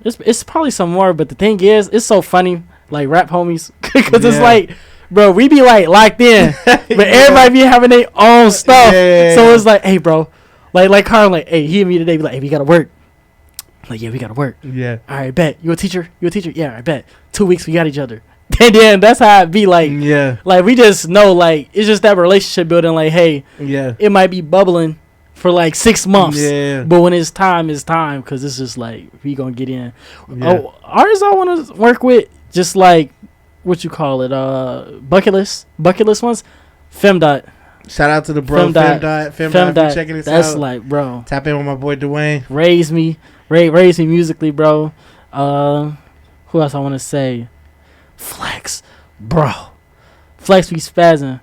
It's probably some more, but the thing is, it's so funny, like rap homies, because it's like, bro, we be like locked in, but everybody be having their own stuff. So it's like, hey, bro, like Carl, like, hey, he and me today be like, hey, we gotta work. I'm like, yeah, we gotta work. Yeah. All right, bet. You a teacher? Yeah, I bet. 2 weeks, we got each other. And then that's how it be like. Yeah. Like we just know, like it's just that relationship building. Like, hey, yeah, it might be bubbling for like 6 months. Yeah. But when it's time, because it's just like we gonna get in. Yeah. Oh, artists I want to work with, just like what you call it, bucket list ones. Femdot. Shout out to the bro Femdot. Femdot, checking this out. That's like, bro. Tap in with my boy Dwayne. Raise me musically, bro. Who else I want to say? Flex, bro. Flex be spazzing.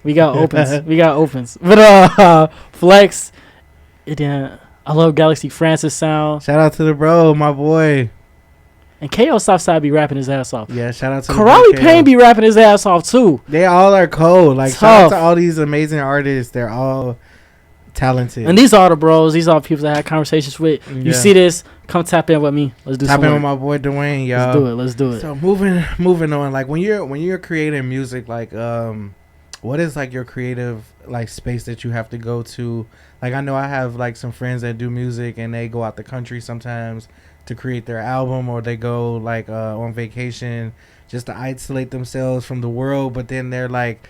We got opens. But Flex. And then I love Galaxy Francis sound. Shout out to the bro, my boy. And KO Southside be rapping his ass off. Yeah, shout out to Karali Payne be rapping his ass off too. They all are cold. Like, shout out to all these amazing artists. They're all talented. And these are the bros. These are the people that I had conversations with. Yeah. You see this? Come tap in with me. Let's do tap in with my boy Dwayne, y'all. Let's do it. So moving on. Like when you're creating music, like what is like your creative like space that you have to go to? Like I know I have like some friends that do music and they go out the country sometimes to create their album, or they go like on vacation just to isolate themselves from the world, but then they're like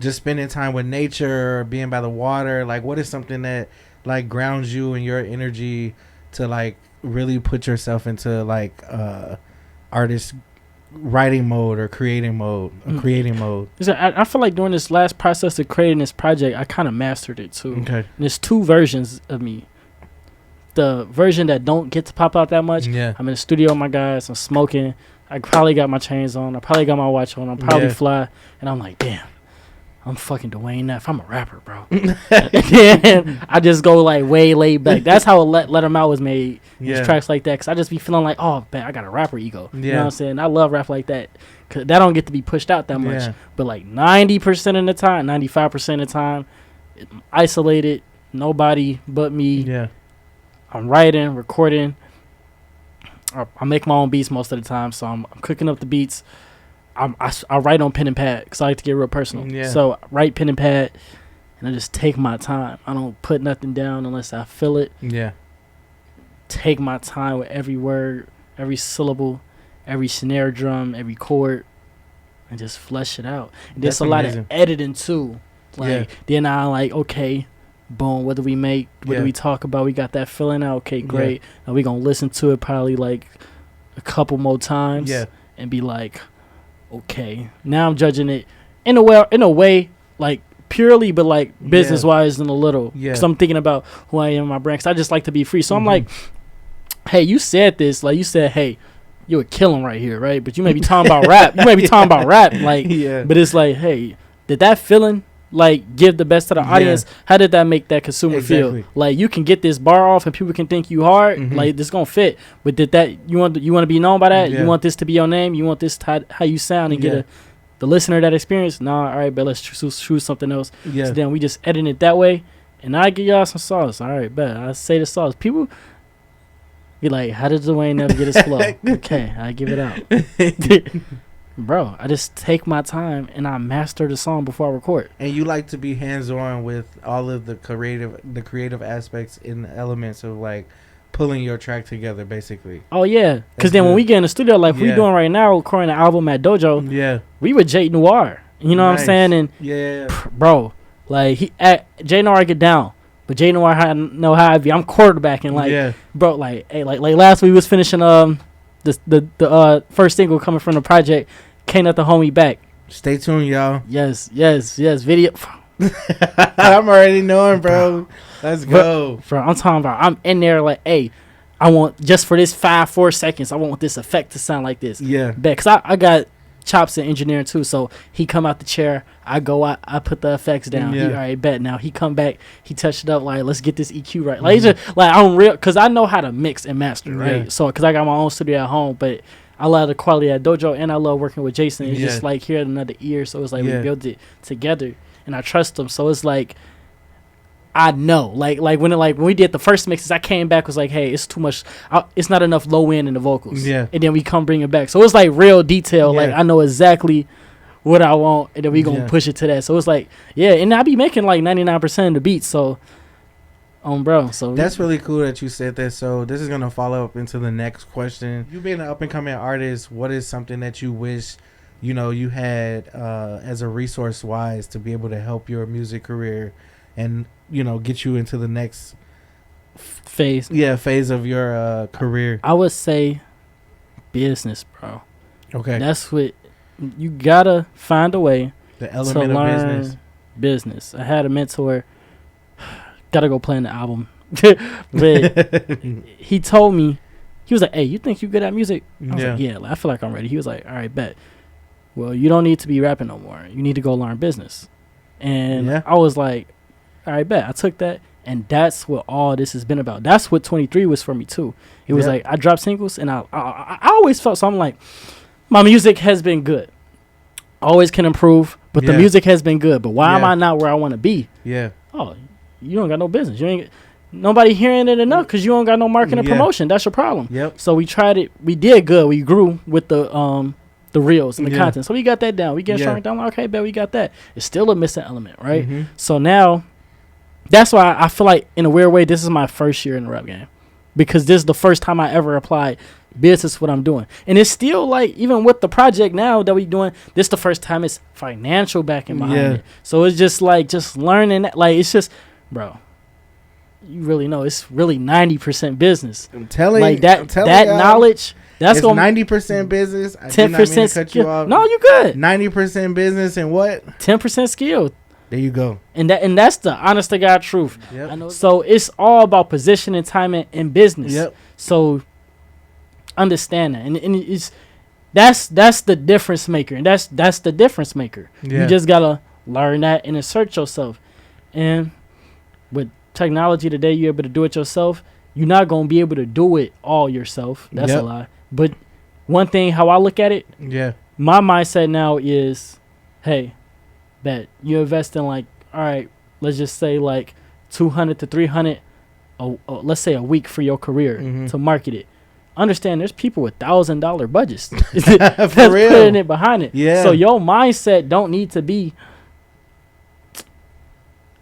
just spending time with nature or being by the water. Like what is something that like grounds you and your energy to like really put yourself into like artist writing mode or creating mode? I feel like during this last process of creating this project, I kind of mastered it too. Okay. And there's two versions of me. The version that don't get to pop out that much. Yeah. I'm in the studio with my guys. I'm smoking. I probably got my chains on. I probably got my watch on. I'm probably fly. And I'm like, damn, I'm fucking Dwayne Neff. I'm a rapper, bro. And I just go like way laid back. That's how Let 'Em Out was made. These tracks like that. Because I just be feeling like, oh, man, I got a rapper ego. Yeah. You know what I'm saying? I love rap like that. Cause that don't get to be pushed out that much. Yeah. But like 90% of the time, 95% of the time, isolated, nobody but me. Yeah. I'm writing, recording. I make my own beats most of the time, so I'm cooking up the beats. I write on pen and pad because I like to get real personal. Yeah. So I write pen and pad, and I just take my time. I don't put nothing down unless I feel it. Yeah. Take my time with every word, every syllable, every snare drum, every chord, and just flesh it out. And there's a lot of editing too. Like then I like, okay, boom, what do we make? What do we talk about? We got that feeling out. Okay, great. Now we gonna listen to it probably like a couple more times. Yeah. And be like, okay, now I'm judging it in a way, like purely, but like business wise and a little. Yeah. Because I'm thinking about who I am in my brand. Because I just like to be free. So I'm like, hey, you said this. Like you said, hey, you were killing right here, right? But you may be talking about rap. You may be talking about rap. Like, but it's like, hey, did that feeling like give the best to the audience? How did that make that consumer feel? Like you can get this bar off and people can think you hard, like this gonna fit, but did that you want to be known by that? You want this to be your name? You want this to how you sound and get the listener that experience? Nah, all right, but let's choose something else. So then we just edit it that way, and I give y'all some sauce. All right, bet I say the sauce. People be like, how did Dwayne Neff get his flow? Okay, I give it out. Bro, I just take my time and I master the song before I record. And you like to be hands-on with all of the creative aspects and elements of like pulling your track together, basically. Oh yeah, because then when we get in the studio, like we doing right now, recording the album at Dojo. We with Jay Noir. You know what I'm saying? And bro, like Jay Noir get down, but Jay Noir know how I be. I'm quarterbacking, like bro, like hey, like last week we was finishing the first single coming from the project, Can't Let the Homie Back. Stay tuned, y'all. Yes. Video. I'm already knowing, bro. Let's go. Bro, I'm talking about, I'm in there like, hey, I want, just for this 4 seconds, I want this effect to sound like this. Yeah. Because I got chops in engineering too, so he come out the chair, I go out, I put the effects down. He, all right, bet. Now he come back, he touched it up, like, let's get this EQ right. Like, just, like I'm real, because I know how to mix and master, right? So, because I got my own studio at home, but I love the quality at Dojo, and I love working with Jason. It's just like hearing another ear, so it's like we built it together, and I trust him. So it's like, I know, like when we did the first mixes, I came back, was like, hey, it's too much, it's not enough low end in the vocals. And then we come bring it back, so it's like real detail. Like I know exactly what I want, and then we gonna push it to that. So it's like, yeah, and I be making like 99% of the beats. So, bro. So that's really cool that you said that. So this is gonna follow up into the next question. You being an up and coming artist, what is something that you wish, you had as a resource wise to be able to help your music career, and get you into the next phase? Yeah, phase of your career. I would say business, bro. Okay, that's what you gotta find a way. The element to learn of business. I had a mentor. Gotta go play in the album. But he told me, he was like, hey, you think you good at music? I was like, yeah, I feel like I'm ready. He was like, all right, bet. Well, you don't need to be rapping no more. You need to go learn business. And I was like, all right, bet. I took that, and that's what all this has been about. That's what 23 was for me, too. It was like, I dropped singles, and I always felt, so I'm like, my music has been good. Always can improve, but the music has been good. But why am I not where I want to be? Yeah. Oh, you don't got no business. You ain't nobody hearing it enough because you don't got no marketing and promotion. That's your problem. Yep. So we tried it. We did good. We grew with the reels and the content. So we got that down. We get stronger down. Okay, bet we got that. It's still a missing element, right? Mm-hmm. So now, that's why I feel like in a weird way this is my first year in the rap game, because this is the first time I ever applied business what I'm doing, and it's still like, even with the project now that we doing, this the first time it's financial backing behind it. So it's just like just learning that, like, it's just, bro, you really know it's really 90% business. I'm telling like you, that knowledge. That's going 90% business. 10% cut you off. No, you good. 90% business and what? 10% skill. There you go. And that's the honest to God truth. Yep. I know. So it's all about positioning, timing, and business. Yep. So understand that, and it's that's the difference maker, and that's the difference maker. You just gotta learn that and insert yourself. And with technology today, you're able to do it yourself. You're not gonna be able to do it all yourself. That's a lie. But one thing, how I look at it, my mindset now is, hey, bet you invest in, like, all right, let's just say like 200 to 300 let's say a week for your career to market it. Understand there's people with $1,000 budgets that's putting it behind it. So your mindset don't need to be,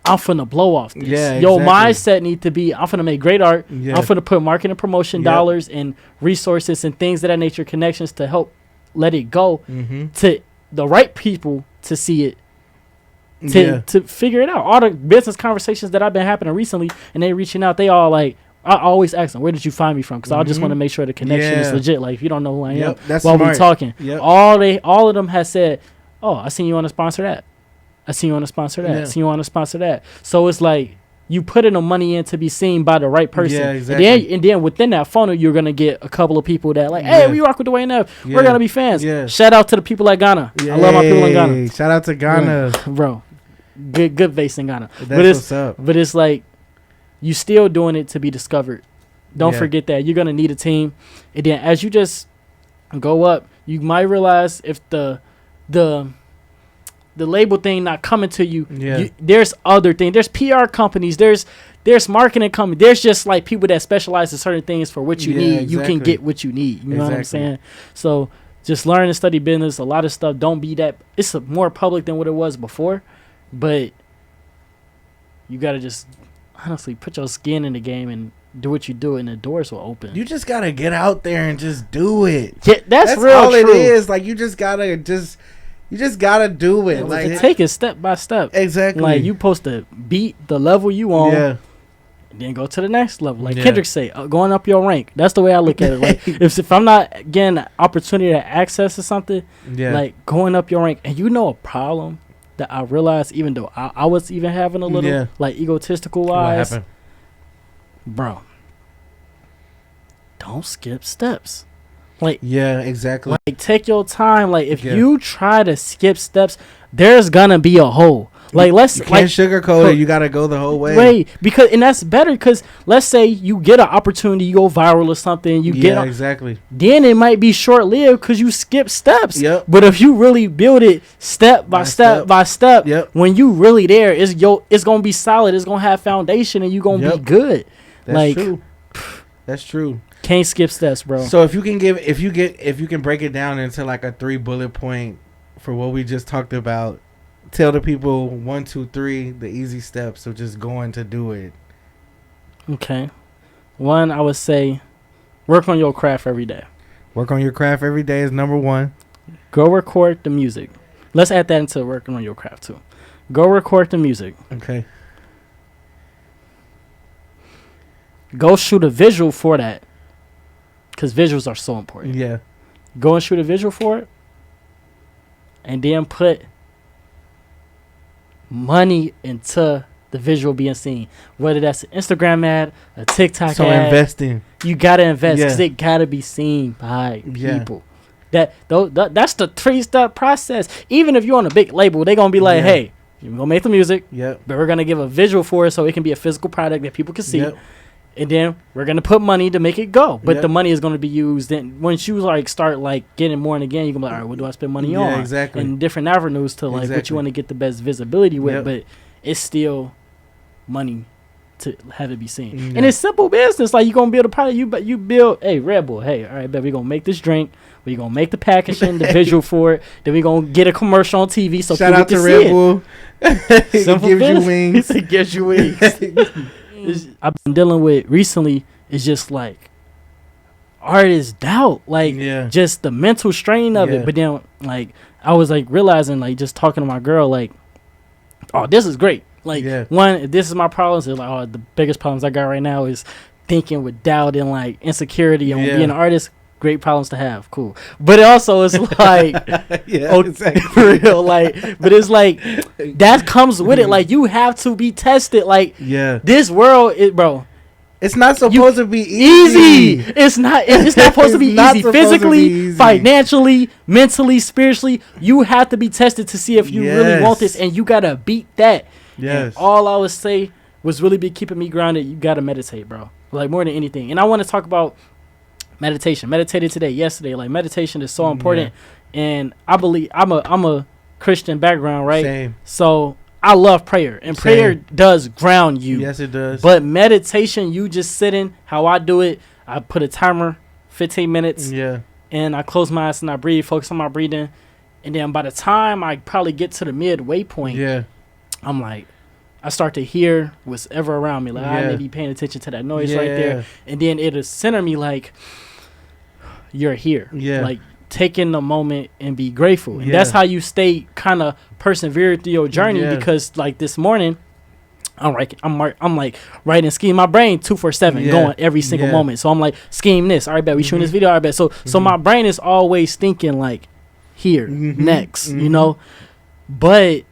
I'm finna blow off this. Your mindset need to be, I'm finna make great art. I'm finna put marketing promotion dollars and resources and things of that nature, connections to help let it go to the right people to see it, to figure it out. All the business conversations that I've been happening recently, and they reaching out, they all like, I always ask them, where did you find me from? Because I just want to make sure the connection is legit. Like, if you don't know who I am while we're talking, all of them has said, oh, I seen you on a sponsor that. I seen you on a sponsor that. I seen you on a sponsor that. So it's like you putting the money in to be seen by the right person. Yeah, exactly. And then within that funnel, you're going to get a couple of people that like, hey, we rock with Dwayne Neff. We're going to be fans. Shout out to the people at Ghana. I love my people in Ghana. Shout out to Ghana. Bro. Good base in Ghana. That's what's up. But it's like, you still doing it to be discovered. Don't forget that. You're going to need a team. And then as you just go up, you might realize if the label thing not coming to you, there's other things. There's PR companies. There's marketing companies. There's just like people that specialize in certain things for what you need. Exactly. You can get what you need. You know what I'm saying? So just learn and study business. A lot of stuff. Don't be that. It's more public than what it was before. But you got to just honestly put your skin in the game and do what you do, and the doors will open. You just gotta get out there and just do it. Yeah, that's real all true. It is. Like, you just gotta do it. Like, take it step by step. Exactly. Like, you supposed to beat the level you on, and then go to the next level. Like Kendrick say, going up your rank. That's the way I look at it. Like, if I'm not getting an opportunity to access to something, like going up your rank, and a problem that I realized, even though I was even having a little like egotistical wise, what happened? Bro, don't skip steps. Like, exactly. Like, take your time. Like, if you try to skip steps, there's gonna be a hole. Like, you can't sugarcoat it. You gotta go the whole way. Wait, and that's better, because let's say you get an opportunity, you go viral or something, exactly. Then it might be short lived because you skip steps. Yep. But if you really build it step by step by step, when you really there, it's gonna be solid. It's gonna have foundation, and you gonna be good. That's true. That's true. Can't skip steps, bro. So if you can break it down into like a 3 bullet point for what we just talked about, tell the people 1, 2, 3 the easy steps of just going to do it. Okay. 1, I would say work on your craft every day. Work on your craft every day is number 1. Go record the music. Let's add that into working on your craft too. Go record the music. Okay. Go shoot a visual for that. Because visuals are so important. Yeah. Go and shoot a visual for it. And then put money into the visual being seen. Whether that's an Instagram ad, a TikTok ad. So investing. You got to invest because it got to be seen by people. That's the 3-step process. Even if you're on a big label, they're going to be like, hey, you're going to make the music. But we're going to give a visual for it so it can be a physical product that people can see. And then we're going to put money to make it go. But the money is going to be used. And once you start getting more and again, you're going to be like, all right, what do I spend money on? Yeah, exactly. And different avenues to what you want to get the best visibility with. But it's still money to have it be seen. And it's simple business. Like, you're going to build a product. You build, hey, Red Bull, hey, all right, bet we're going to make this drink. We're going to make the packaging, the visual for it. Then we're going to get a commercial on TV so shout people out to can Red see Bull. It gives you wings. It gives you wings. I've been dealing with recently is just artist doubt. Just the mental strain of it. But then, I was realizing, just talking to my girl, oh, this is great. One, this is my problems. It's oh, the biggest problems I got right now is thinking with doubt and insecurity on being an artist. Great problems to have, cool. But it also is exactly. For real, but it's that comes with it. You have to be tested. This world, bro. It's not supposed to be easy. It's not. It's not supposed to be easy. Physically, financially, mentally, spiritually, you have to be tested to see if you really want this, and you gotta beat that. Yes. And all I would say was really be keeping me grounded. You gotta meditate, bro. More than anything. And I want to talk about meditation. Meditated yesterday. Meditation is so important. And I believe I'm a Christian background, right? Same. So I love prayer, and prayer does ground you. Yes, it does. But meditation, you just sitting. How I do it, I put a timer, 15 minutes. Yeah. And I close my eyes and I breathe, focus on my breathing, and then by the time I probably get to the midway point, I'm I start to hear what's ever around me. I may be paying attention to that noise right there, and then it'll center me you're here. Taking the moment and be grateful. And that's how you stay kind of persevere through your journey because this morning I'm writing scheme my brain 2-4-7 going every single moment. So I'm scheme this. All right, bet we shooting this video. All right, bet. So my brain is always thinking here next, you know. But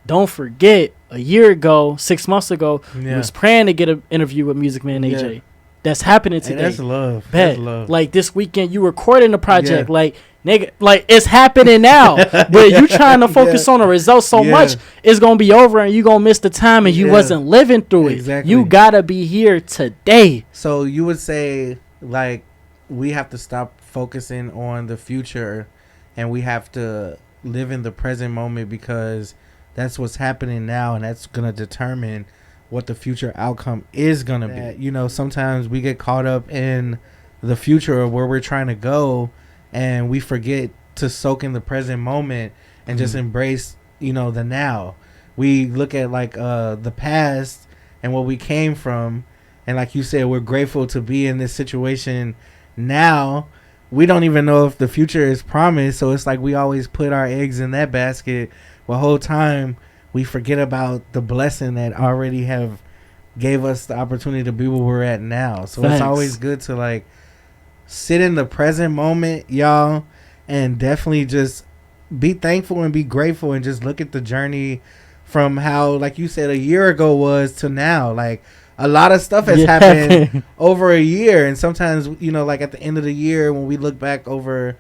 don't forget, a year ago, 6 months ago, I was praying to get an interview with Music Man AJ. That's happening today. Hey, that's love. Bet. That's love. This weekend, you recording the project. Nigga, it's happening now. But you trying to focus on the results so much, it's going to be over and you going to miss the time and you wasn't living through it. Exactly. You got to be here today. So you would say, we have to stop focusing on the future and we have to live in the present moment because that's what's happening now and that's going to determine what the future outcome is going to be. Sometimes we get caught up in the future of where we're trying to go and we forget to soak in the present moment and just embrace, the now. We look at the past and what we came from. And like you said, we're grateful to be in this situation now. We don't even know if the future is promised. So it's we always put our eggs in that basket the whole time. We forget about the blessing that already have gave us the opportunity to be where we're at now. So it's always good to sit in the present moment, y'all, and definitely just be thankful and be grateful and just look at the journey from how, like you said, a year ago was to now. A lot of stuff has happened over a year. And sometimes, at the end of the year, when we look back over,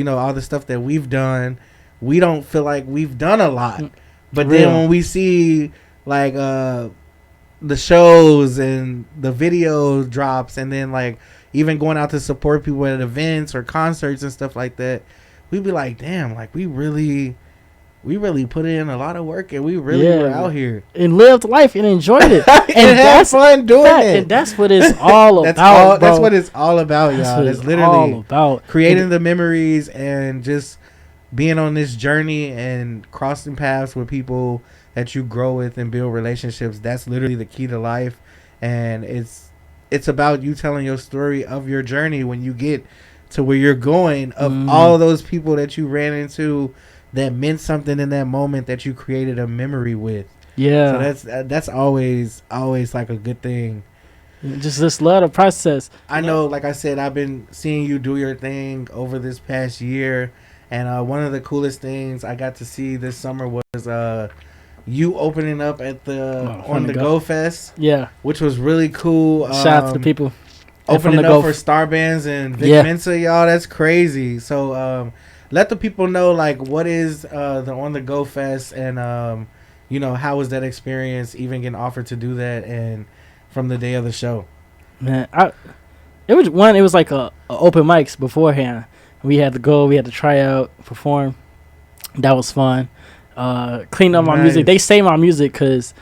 all the stuff that we've done, we don't feel like we've done a lot. But then when we see the shows and the video drops and then even going out to support people at events or concerts and stuff like that, we'd be like, damn, we really put in a lot of work and we really were out here and lived life and enjoyed it and had fun doing it. And that's what it's all about. That's what it's all about, y'all. It's literally all about creating the memories and just being on this journey and crossing paths with people that you grow with and build relationships, that's literally the key to life. And it's about you telling your story of your journey when you get to where you're going, of all those people that you ran into that meant something in that moment that you created a memory with. Yeah. So that's always like a good thing. Just love the process. I know, like I said, I've been seeing you do your thing over this past year, and one of the coolest things I got to see this summer was you opening up at the on the Go Fest. Yeah, which was really cool. Shout out to the people opening up for Star Bands and Vic Mensa, y'all. That's crazy. So let the people know, like, what is the On the Go Fest, and you know, how was that experience, even getting offered to do that, and from the day of the show? Man, it was like a open mics beforehand. We had to go, we had to try out, perform. That was fun. Clean up my music. They say my music because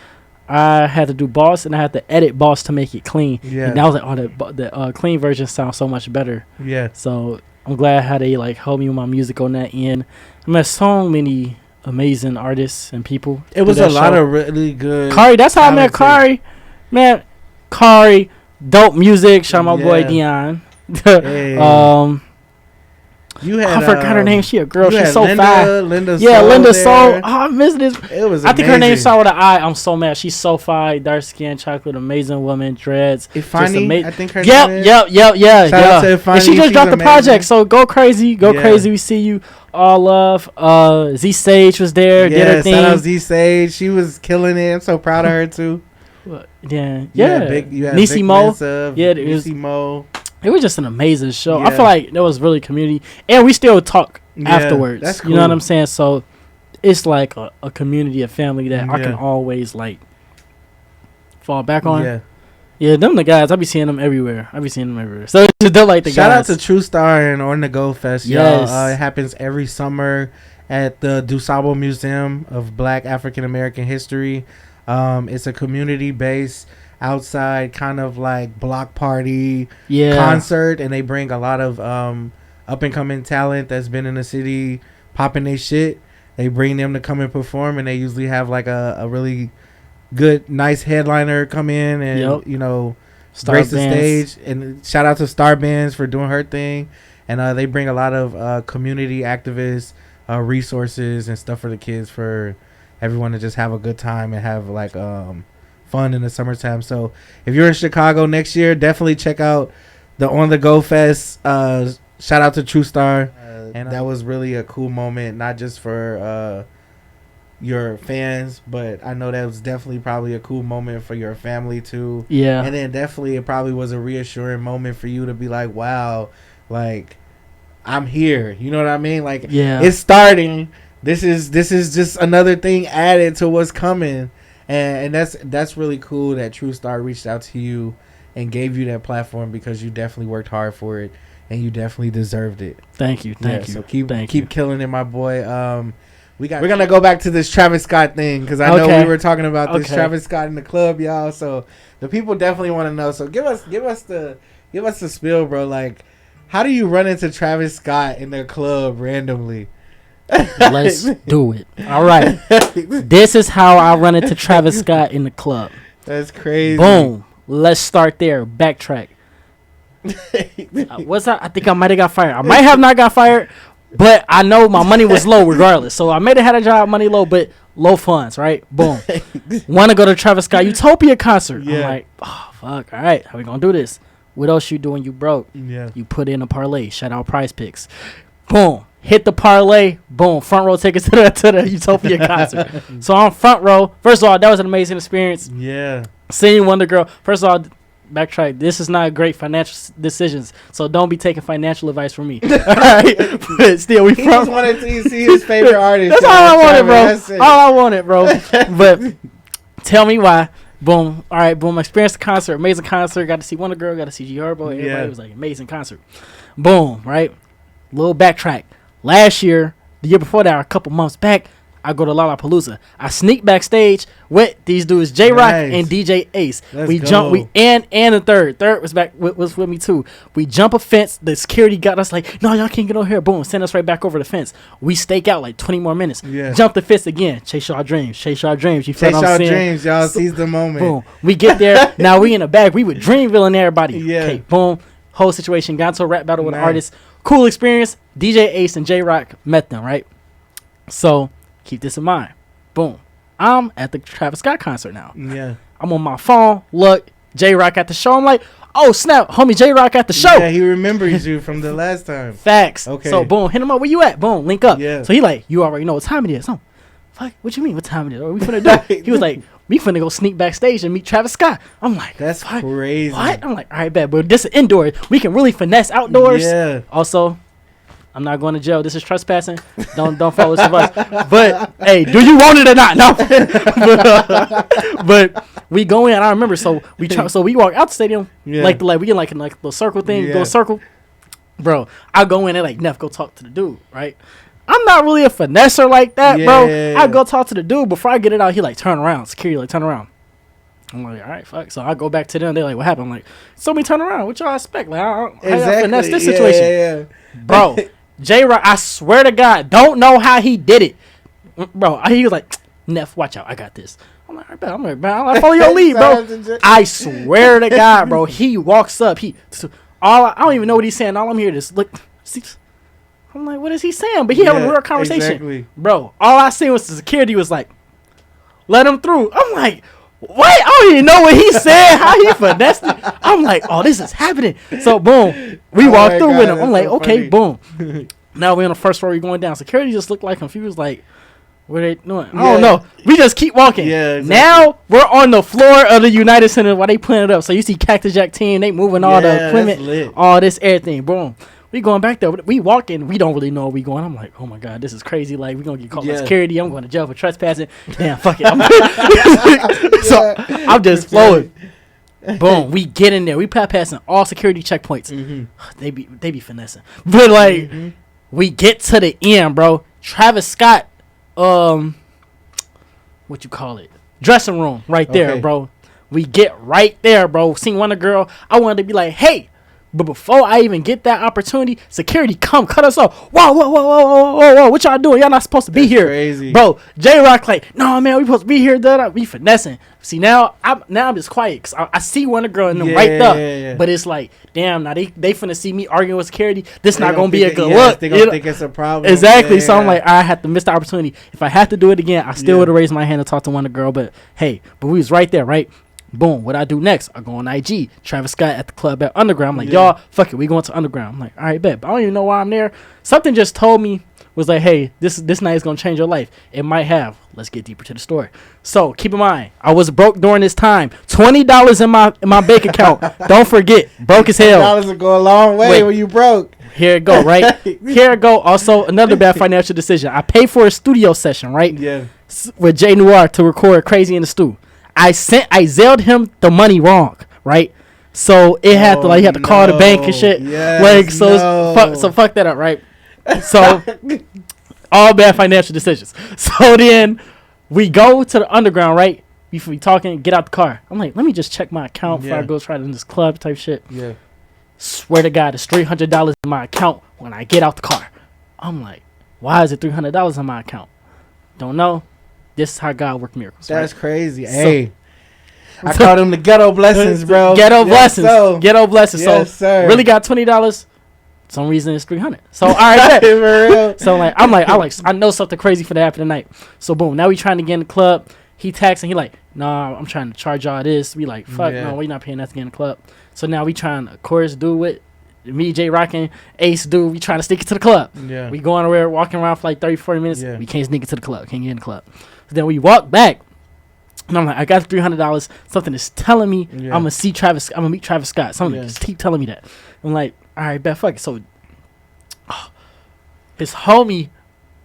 I had to do Boss and I had to edit Boss to make it clean. Yeah, and that was like, oh, the clean version sounds so much better. Yeah. So I'm glad how they like helped me with my music on that end. I met so many amazing artists and people. It was a lot of really good. Kari, that's how I met Kari. Man, Kari, dope music. Shout out my boy Dion. Hey. You had, I forgot her name. She a girl. She's so fine. Linda Soul. Oh, I missed this. It was. I think her name started with an I. I'm so mad. She's so fine. Dark skin, chocolate, amazing woman, dreads. Ifani, I think her name is. Yep. Shout out to Ifani. And she just dropped the project. So go crazy. Crazy. We see you. All love. Z Sage was there. Did her thing. Shout out Z Sage. She was killing it. I'm so proud of her too. Yeah. You had Nisi Mo. Nisi Mo. It was just an amazing show. I feel like there was really community, and we still talk afterwards. That's cool. You know what I'm saying? So it's like a community, a family that I can always like fall back on. Yeah, them the guys. I be seeing them everywhere. So they're like the guys. Shout out to True Star and On the Go Fest, y'all. It happens every summer at the DuSable Museum of Black African American History. It's a community-based outside kind of like block party concert, and they bring a lot of up and coming talent that's been in the city popping their shit. They bring them to come and perform, and they usually have like a really good, nice headliner come in and you know, grace the stage. And shout out to Star Bands for doing her thing, and they bring a lot of community activists, resources and stuff for the kids, for everyone to just have a good time and have like fun in the summertime. So if you're in Chicago next year, definitely check out the On the Go Fest. Shout out to True Star, and that was really a cool moment, not just for your fans, but I know that was definitely probably a cool moment for your family too. Yeah. And then definitely it probably was a reassuring moment for you to be like, wow, like, I'm here. You know what I mean? Like, it's starting. This is just another thing added to what's coming. And that's really cool that True Star reached out to you and gave you that platform, because you definitely worked hard for it and you definitely deserved it. Thank you. So keep killing it, my boy. We're gonna go back to this Travis Scott thing, because I know we were talking about this Travis Scott in the club, y'all. So the people definitely want to know. So give us the spiel, bro. Like, how do you run into Travis Scott in the club randomly? Let's do it. All right. This is how I run into Travis Scott in the club. That's crazy. Boom. Let's start there. Backtrack. I think I might have got fired. I might have not got fired, but I know my money was low regardless. So I may have had a job, money low, but low funds, right? Boom. Want to go to Travis Scott Utopia concert. I'm like, oh, fuck. All right. How we going to do this? What else you doing? You broke. Yeah. You put in a parlay. Shout out Prize Picks. Boom. Hit the parlay, boom, front row tickets to the Utopia concert. So I'm front row. First of all, that was an amazing experience. Yeah. Seeing Wonder Girl. First of all, backtrack. This is not great financial decisions, so don't be taking financial advice from me. All right. But still, he just wanted to see his favorite artist. That's all I wanted, bro. All I wanted, bro. But tell me why. Boom. All right, boom. Experienced the concert. Amazing concert. Got to see Wonder Girl. Got to see G Herbo. Everybody was like, amazing concert. Boom. Right. Little backtrack. Last year, the year before that, a couple months back, I go to Lollapalooza. I sneak backstage with these dudes, J-Rock and DJ Ace. We jump. And a third was was with me too. We jump a fence. The security got us like, no, y'all can't get over here. Boom, send us right back over the fence. We stake out like 20 more minutes. Yeah. Jump the fence again. Chase y'all dreams. Chase y'all dreams. You feel what I'm saying? Chase y'all dreams. Y'all seize the moment. Boom. We get there. Now we in the bag. We with Dreamville everybody. Yeah. Okay. Boom. Whole situation. Got into a rap battle with an artist. Cool experience. DJ Ace and J-Rock met them, right? So keep this in mind. Boom. I'm at the Travis Scott concert now. Yeah. I'm on my phone. Look, J-Rock at the show. I'm like, oh, snap. Homie J-Rock at the show. Yeah, he remembers you from the last time. Facts. Okay. So, boom. Hit him up. Where you at? Boom. Link up. Yeah. So, he like, you already know what time it is. So, fuck, what you mean? What time it is? What we finna do? He was like, we finna go sneak backstage and meet Travis Scott. I'm like, that's crazy. What? I'm like, all right, bet. But this is indoor. We can really finesse outdoors. Yeah. Also, I'm not going to jail. This is trespassing. Don't follow this advice. But hey, do you want it or not? No. but we go in. I remember. So we walk out the stadium. Yeah. Like we get like the circle thing. Yeah. Go circle. Bro, I go in and like Neff go talk to the dude. Right. I'm not really a finesser like that, bro. I go talk to the dude before I get it out. He like turn around. Security like turn around. I'm like, all right, fuck. So I go back to them. They're like, what happened? I'm like, so me turn around. What y'all expect? Like, I finesse this situation, yeah. Bro. J-Rock, I swear to God, don't know how he did it. Bro, he was like, Neff, watch out. I got this. I'm like, man, I follow your lead, bro. I swear to God, bro. He walks up. I don't even know what he's saying. All I'm here is look. See, I'm like, what is he saying? But he having a real conversation. Exactly. Bro, all I seen was the security was like, let him through. I'm like, what? I don't even know what he said, how he finessed it. I'm like, oh, this is happening. So, boom. We walked through with him. I'm like, so okay, boom. Now we're on the first floor. We're going down. Security just looked like confused, like, what are they doing? I don't know. We just keep walking. Yeah, exactly. Now we're on the floor of the United Center while they putting it up. So you see Cactus Jack team. They moving all the equipment, all this, everything. Boom. We going back there. We walking. We don't really know where we going. I'm like, oh my God, this is crazy. Like, we gonna get caught by security. I'm going to jail for trespassing. Damn, fuck it. So I'm just flowing. Boom. We get in there. We passing all security checkpoints. Mm-hmm. They be finessing. But like, we get to the end, bro. Travis Scott, what you call it? Dressing room right there, bro. We get right there, bro. Seen one girl. I wanted to be like, hey. But before I even get that opportunity, security come cut us off. Whoa, what y'all doing? Y'all not supposed to be here. Crazy. Bro, J-Rock like, no, man, we supposed to be here. We finessing. See, now I'm just quiet. Cause I see one girl in them right there. Yeah. But it's like, damn, now they finna see me arguing with security. This not going to be a good look. They going to think it's a problem. Exactly. So I'm like, I had to miss the opportunity. If I had to do it again, I still would have raised my hand and talked to one girl. But hey, we was right there, right? Boom. What I do next? I go on IG. Travis Scott at the club at Underground. I'm like, y'all, fuck it. We going to Underground. I'm like, all right, bet. But I don't even know why I'm there. Something just told me, was like, hey, this night is going to change your life. It might have. Let's get deeper to the story. So keep in mind, I was broke during this time. $20 in my bank account. Don't forget. Broke as hell. $20 will go a long way when you broke. Here it go, right? Here it go. Also, another bad financial decision. I paid for a studio session, right? Yeah. With Jay Noir to record Crazy in the Stew. I zelled him the money wrong, right? So it had to he had to call the bank and shit. Yes, fuck that up, right? So all bad financial decisions. So then we go to the Underground, right? We talking, get out the car. I'm like, let me just check my account before I go try to in this club type shit. Yeah. Swear to God, it's $300 in my account when I get out the car. I'm like, why is it $300 in my account? Don't know. This is how God works miracles. That's crazy. Hey, I call them the ghetto blessings, bro. Ghetto blessings. So. Ghetto blessings. Yes, sir. Really got $20. Some reason it's $300. So all right, for real. So I know something crazy for to happen tonight. So boom, now we trying to get in the club. He taxing. He like, nah, I'm trying to charge y'all this. We like, fuck no, we not paying that to get in the club. So now we trying to, of course, do what me, J-Rock, and Ace do. We trying to sneak it to the club. Yeah. We going around walking around for like 30, 40 minutes. Yeah. We can't sneak it to the club. Can't get in the club. Then we walk back, and I'm like, I got $300. Something is telling me I'm gonna see Travis. I'm gonna meet Travis Scott. Something just keep telling me that. I'm like, all right, bet, fuck it. So, his homie,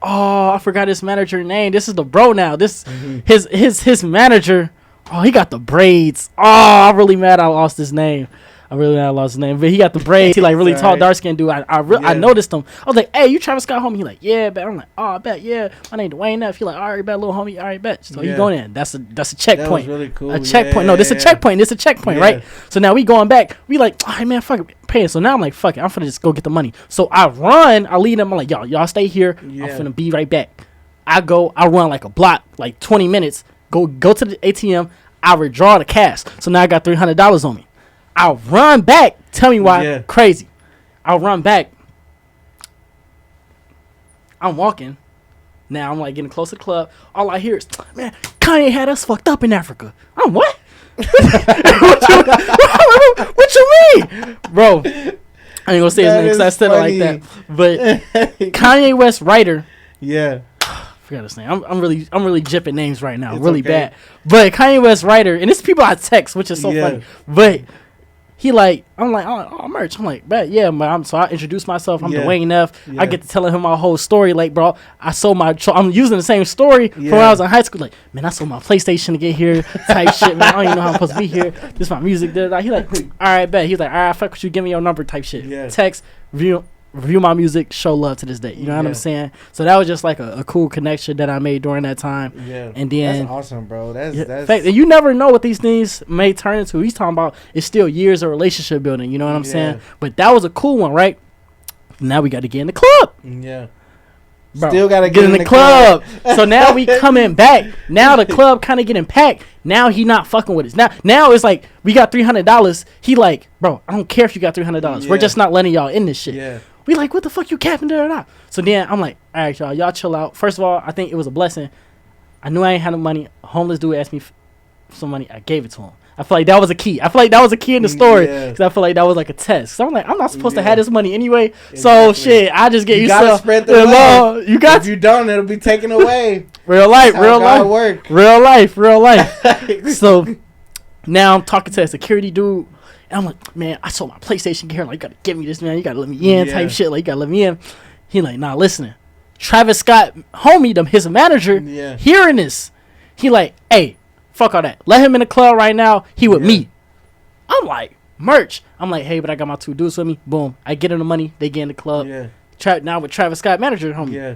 I forgot his manager name. This is the bro now. This his manager. Oh, he got the braids. Oh, I'm really mad I lost his name. I really lost his name, but he got the braids. He like really tall, dark skinned dude. I noticed him. I was like, hey, you Travis Scott homie? He like, yeah, bet. I'm like, oh, I bet, yeah. My name Dwayne Neff. He like, all right, bet, little homie, all right, bet. So he going in. That's a checkpoint. That was really cool. A checkpoint. No, this a checkpoint. This a checkpoint, right? So now we going back. We like, all right, man, fuck it, paying. So now I'm like, fuck it, I'm finna just go get the money. So I run. I lead them. I'm like, y'all stay here. I'm finna be right back. I run like a block, like 20 minutes. Go to the ATM. I withdraw the cash. So now I got $300 on me. I'll run back. Tell me why. Crazy. I'll run back. I'm walking. Now I'm like getting close to the club. All I hear is, man, Kanye had us fucked up in Africa. I'm what? what you mean? Bro, I ain't gonna say his name because I said it like that. But Kanye West writer. Yeah. Forgot his name. I'm really jipping names right now. It's really bad. But Kanye West writer, and it's people I text, which is so funny. But he like, I'm like, oh, merch. I'm like, bet, yeah, man. So I introduce myself. I'm Dwayne Neff. I get to telling him my whole story. Like, bro, I sold I'm using the same story from when I was in high school. Like, man, I sold my PlayStation to get here. Type shit, man. I don't even know how I'm supposed to be here. This is my music. He like, all right, bet. He's like, all right, fuck with you. Give me your number. Type shit. Yeah. Text, review my music, show love to this day. You know what I'm saying? So that was just like a cool connection that I made during that time. Yeah. And then that's awesome, bro. That's fact, you never know what these things may turn into. He's talking about it's still years of relationship building. You know what I'm saying? But that was a cool one, right? Now we got to get in the club. Yeah. Bro, still got to get in the club. So now we coming back. Now the club kind of getting packed. Now he not fucking with us. Now it's like we got $300. He like, bro, I don't care if you got $300. Yeah. We're just not letting y'all in this shit. Yeah. We like, what the fuck you capping there or not? So then I'm like, all right, y'all chill out. First of all, I think it was a blessing. I knew I ain't had no money. A homeless dude asked me for some money. I gave it to him. I feel like that was a key. I feel like that was a key in the story because I feel like that was like a test. So I'm like, I'm not supposed to have this money anyway. Exactly. So shit, I just get you gotta spread the love. You got if you don't, it'll be taken away. Real life. Real life. So now I'm talking to a security dude. And I'm like, man, I sold my PlayStation gear. Like, you gotta give me this, man. You gotta let me in, type shit. Like, you gotta let me in. He like, nah, listening. Travis Scott, homie, his manager, hearing this. He like, hey, fuck all that. Let him in the club right now. He with me. I'm like, merch. I'm like, hey, but I got my two dudes with me. Boom. I get him the money. They get in the club. Yeah. Now with Travis Scott, manager, homie. Yeah.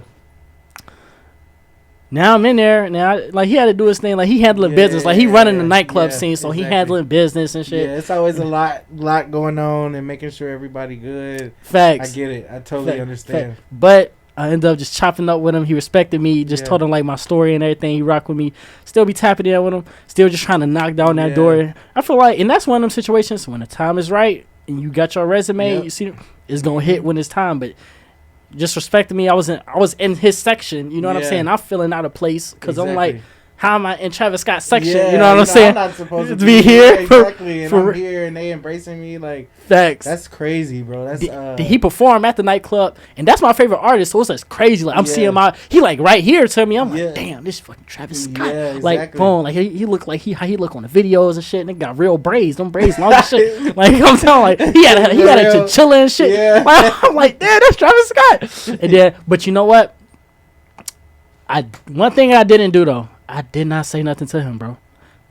Now I'm in there. Now, like, he had to do his thing. Like, he handling business. Like, he running the nightclub scene, so he handling business and shit. Yeah, it's always a lot going on and making sure everybody good. Facts. I get it. I totally understand. But I ended up just chopping up with him. He respected me. Just told him, like, my story and everything. He rocked with me. Still be tapping in with him. Still just trying to knock down that door. I feel like, and that's one of them situations when the time is right and you got your resume, you see, it's going to hit when it's time. But just respecting me. I was in his section. You know what I'm saying? I'm feeling out of place because I'm like, how am I in Travis Scott's section? You know what I'm saying? I'm not supposed to be here. Exactly. And I'm here and they embracing me. Like, facts. That's crazy, bro. That's he performed at the nightclub, and that's my favorite artist. So it's like crazy. Like, I'm seeing he like right here to me. I'm like, damn, this fucking Travis Scott. Yeah, exactly. Like, boom. Like he looked like how he look on the videos and shit. And they got real braids. Them braids long as shit. Like, I'm telling, like he had a chinchilla and shit. Yeah. Like, I'm like, damn, that's Travis Scott. And then, but you know what? One thing I didn't do though. I did not say nothing to him, bro,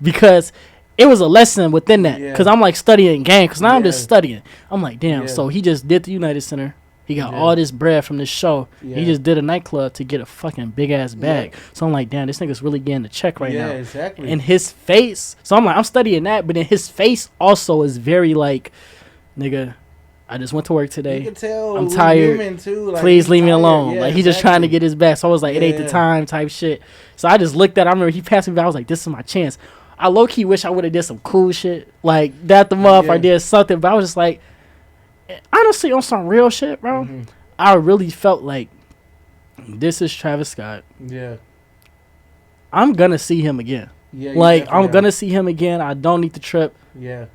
because it was a lesson within that. Because I'm like studying game. Because now I'm just studying. I'm like, damn. So he just did the United Center. He got all this bread from this show. He just did a nightclub to get a fucking big ass bag. So I'm like, damn, this nigga's really getting the check right now. Exactly. And his face. So I'm like, I'm studying that, but then his face also is very like, nigga, I just went to work today. You can tell I'm tired. Too. Like, please leave me alone. Like, he's just trying to get his back. So I was like, it ain't the time type shit. So I just looked at it. I remember he passed me by. I was like, this is my chance. I low-key wish I would have did some cool shit. Like, that the month I did something. But I was just like, honestly, on some real shit, bro, I really felt like this is Travis Scott. Yeah. I'm going to see him again. Yeah. Like, I'm going to see him again. I don't need the trip. Yeah.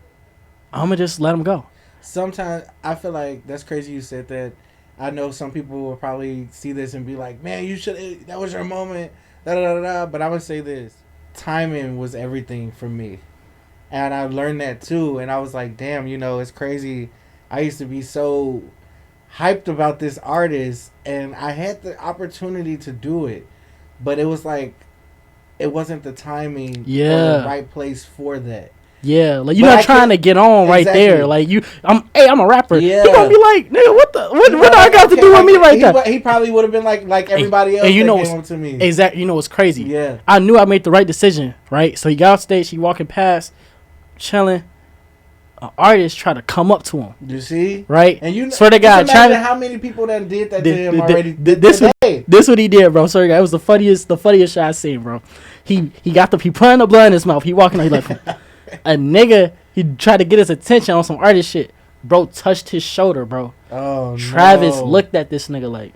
I'm going to just let him go. Sometimes I feel like that's crazy you said that. I know some people will probably see this and be like, man, you should, that was your moment, But I'm going to say this. Timing was everything for me. And I learned that too. And I was like, damn, it's crazy. I used to be so hyped about this artist and I had the opportunity to do it. But it was like, it wasn't the timing or the right place for that. Yeah, like you're not trying to get on right there. Like I'm a rapper. Yeah. He gonna be like, nigga, what do I got to do with me like that? He probably would have been like everybody else. And you know came up to me. Exactly. You know what's crazy? Yeah. I knew I made the right decision, right? So he got off stage, he walking past, chilling. An artist try to come up to him. You see? Right? And you swear to God, how many people that did that to him already? This what he did, bro. Swear to God, it was the funniest shit I seen, bro. He putting the blood in his mouth. He walking out, he like a nigga. He tried to get his attention on some artist shit. Bro touched his shoulder, bro. Oh, Travis looked at this nigga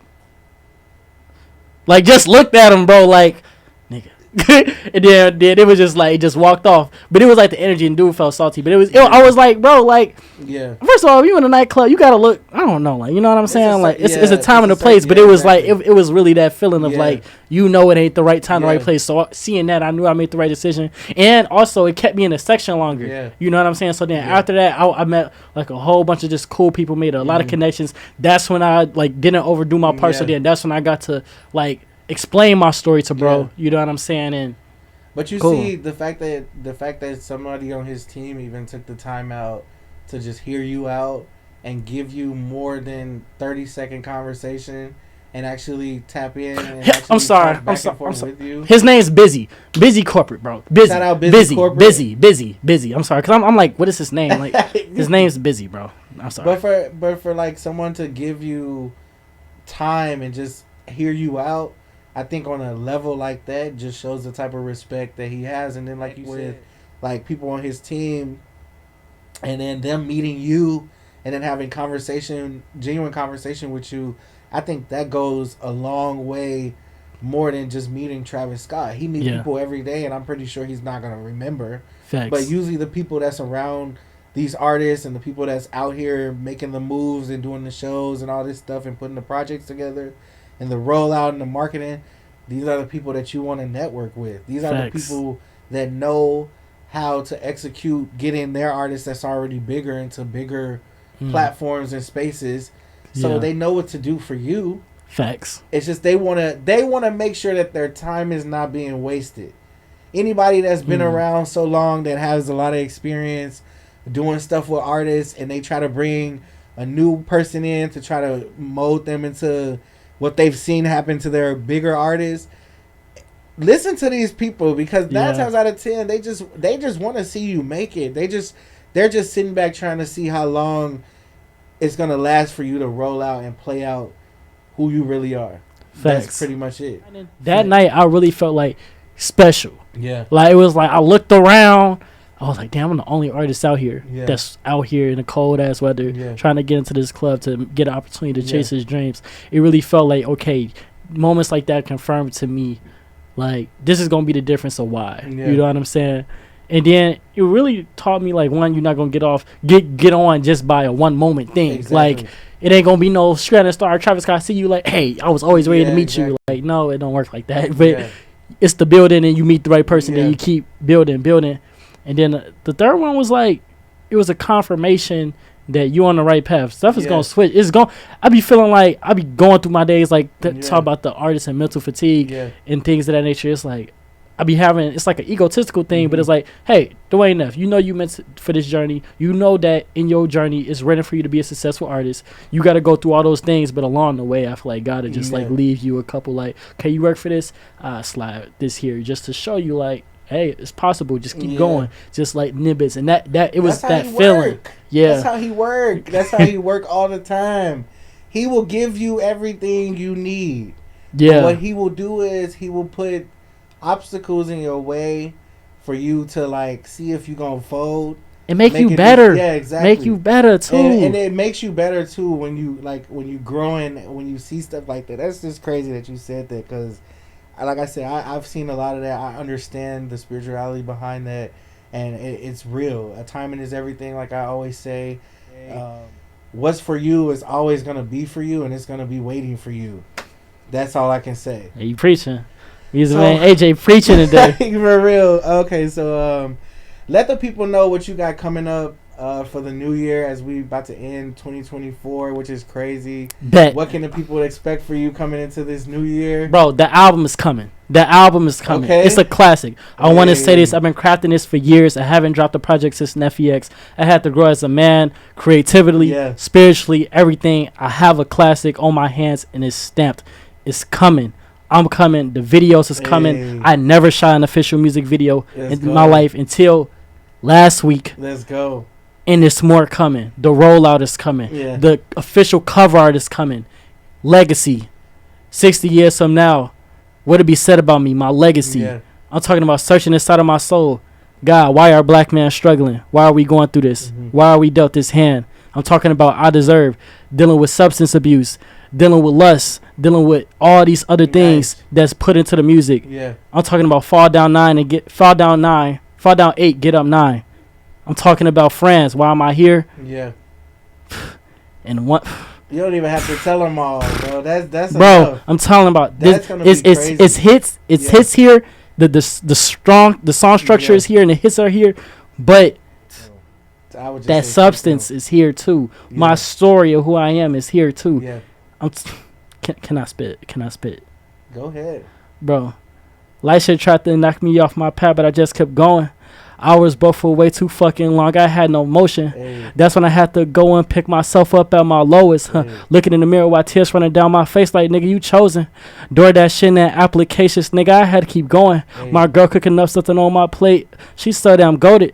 like just looked at him, bro, like nigga. And then it was just like, it just walked off. But it was like the energy, and dude felt salty. But I was like, bro, like, yeah. First of all, if you in a nightclub, you gotta look. I don't know, like, you know what I'm saying? Like, it's a time and a place. But it was like, it was really that feeling of like, you know, it ain't the right time, the right place. So seeing that, I knew I made the right decision. And also, it kept me in the section longer. Yeah. You know what I'm saying? So then after that, I met like a whole bunch of just cool people, made a lot of connections. That's when I like didn't overdo my part. So then that's when I got to like explain my story to bro. You know what I'm saying? But you see the fact that somebody on his team even took the time out to just hear you out and give you more than 30-second conversation and actually tap in and actually I'm sorry. with you. His name's Busy Corporate, bro. Shout out Busy Corporate. Busy. I'm sorry, cause I'm like, what is his name? Like, his name's Busy, bro. I'm sorry. But for like someone to give you time and just hear you out, I think on a level like that just shows the type of respect that he has. And then like you said, like people on his team, and then them meeting you and then having genuine conversation with you, I think that goes a long way more than just meeting Travis Scott. He meets people every day, and I'm pretty sure he's not going to remember. Facts. But usually the people that's around these artists and the people that's out here making the moves and doing the shows and all this stuff and putting the projects together and the rollout and the marketing, these are the people that you want to network with. These are the people that know how to execute getting their artists that's already bigger into bigger platforms and spaces. So they know what to do for you. Facts. It's just they wanna make sure that their time is not being wasted. Anybody that's been around so long that has a lot of experience doing stuff with artists, and they try to bring a new person in to try to mold them into what they've seen happen to their bigger artists. Listen to these people, because 9 times out of 10 they just want to see you make it. They're just sitting back trying to see how long it's gonna last for you to roll out and play out who you really are. Facts. That's pretty much it. That night I really felt like special. Yeah. Like it was like I looked around, I was like, damn, I'm the only artist out here that's out here in the cold ass weather trying to get into this club to get an opportunity to chase his dreams. It really felt like, okay, moments like that confirmed to me, like, this is going to be the difference of why. You know what I'm saying? And then it really taught me, like, one, you're not going to get on just by a one moment thing. Exactly. Like, it ain't going to be no shredding star. Travis Scott see you like, hey, I was always ready to meet you. Like, no, it don't work like that. But it's the building, and you meet the right person, and you keep building. And then the third one was like, it was a confirmation that you on the right path. Stuff is gonna switch. I be feeling like I be going through my days like talk about the artist and mental fatigue and things of that nature. It's like I be having, it's like an egotistical thing, but it's like, hey, Dwayne Neff, you know you meant for this journey. You know that in your journey it's ready for you to be a successful artist. You got to go through all those things, but along the way, I feel like God to just like leave you a couple like, okay, you work for this, slide this here, just to show you like, hey, it's possible. Just keep going. Just like Nibbits. And that it was that feeling. Yeah. That's how he work. That's how he work all the time. He will give you everything you need. Yeah. But what he will do is he will put obstacles in your way for you to like see if you gonna fold. And make you better. Yeah, exactly. Make you better too. And it makes you better too when you growing, when you see stuff like that. That's just crazy that you said that, because like I said, I've seen a lot of that. I understand the spirituality behind that, and it's real. Timing is everything, like I always say. What's for you is always going to be for you, and it's going to be waiting for you. That's all I can say. Hey, you preaching. He's man AJ preaching today. For real. Okay, so let the people know what you got coming up for the new year as we about to end 2024, which is crazy. Bet. What can the people expect for you coming into this new year? Bro, the album is coming. Okay. It's a classic. I want to say this. I've been crafting this for years. I haven't dropped a project since Neffy X. I had to grow as a man, creatively, spiritually, everything. I have a classic on my hands, and it's stamped. It's coming. I'm coming. The videos is coming. I never shot an official music video my life until last week. Let's go. And there's more coming. The rollout is coming. Yeah. The official cover art is coming. Legacy. 60 years from now, what'll be said about me? My legacy. Yeah. I'm talking about searching inside of my soul. God, why are black men struggling? Why are we going through this? Mm-hmm. Why are we dealt this hand? I'm talking about I deserve. Dealing with substance abuse. Dealing with lust. Dealing with all these other things that's put into the music. Yeah. I'm talking about fall down 8, get up 9. I'm talking about friends. Why am I here? Yeah. And what? You don't even have to tell them all, bro. That's bro. Enough. I'm telling about this. It's hits. It's hits here. The song structure is here and the hits are here, but that substance is here too. Yeah. My story of who I am is here too. Yeah. Can I spit? Go ahead, bro. Life shit tried to knock me off my path, but I just kept going. Hours both for way too fucking long. I had no motion. Hey. That's when I had to go and pick myself up at my lowest. Hey. Looking in the mirror while tears running down my face like, nigga, you chosen. Door that shit in that applications, nigga, I had to keep going. Hey. My girl cooking up something on my plate. She said I'm goated.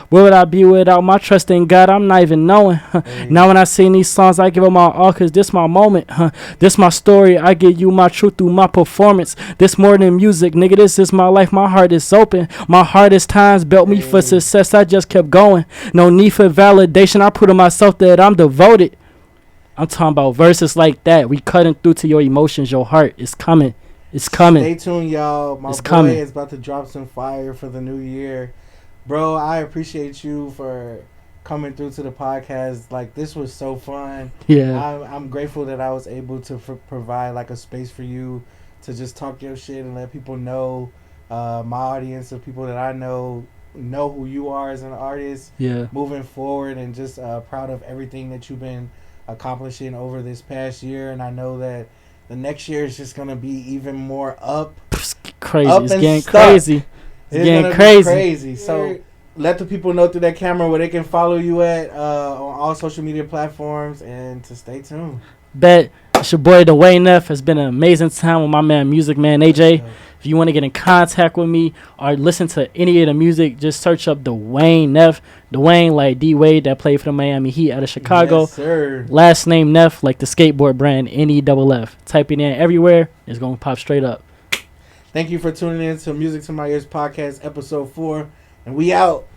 Where would I be without my trust in God? I'm not even knowing. Hey. Now when I sing these songs, I give them my all cause this my moment. This my story. I give you my truth through my performance. This more than music, nigga. This is my life. My heart is open. My hardest times built me for success. I just kept going. No need for validation. I put on myself that I'm devoted. I'm talking about verses like that. We cutting through to your emotions. Your heart is coming. It's coming. Stay tuned, y'all. My boy is about to drop some fire for the new year. Bro, I appreciate you for coming through to the podcast. Like, this was so fun. Yeah. I'm grateful that I was able to provide like a space for you to just talk your shit and let people know, my audience of people that I know who you are as an artist. Yeah. Moving forward, and just proud of everything that you've been accomplishing over this past year. And I know that the next year is just gonna be even more up. Crazy. It's getting crazy. It's getting crazy. So let the people know through that camera where they can follow you at on all social media platforms, and to stay tuned. Bet. It's your boy Dwayne Neff. It's been an amazing time with my man, Music Man AJ. If you want to get in contact with me or listen to any of the music, just search up Dwayne Neff. Dwayne like D Wade that played for the Miami Heat out of Chicago. Yes, sir. Last name Neff like the skateboard brand NEFF. Type it in everywhere. It's going to pop straight up. Thank you for tuning in to Music to My Ears podcast episode 4. And we out.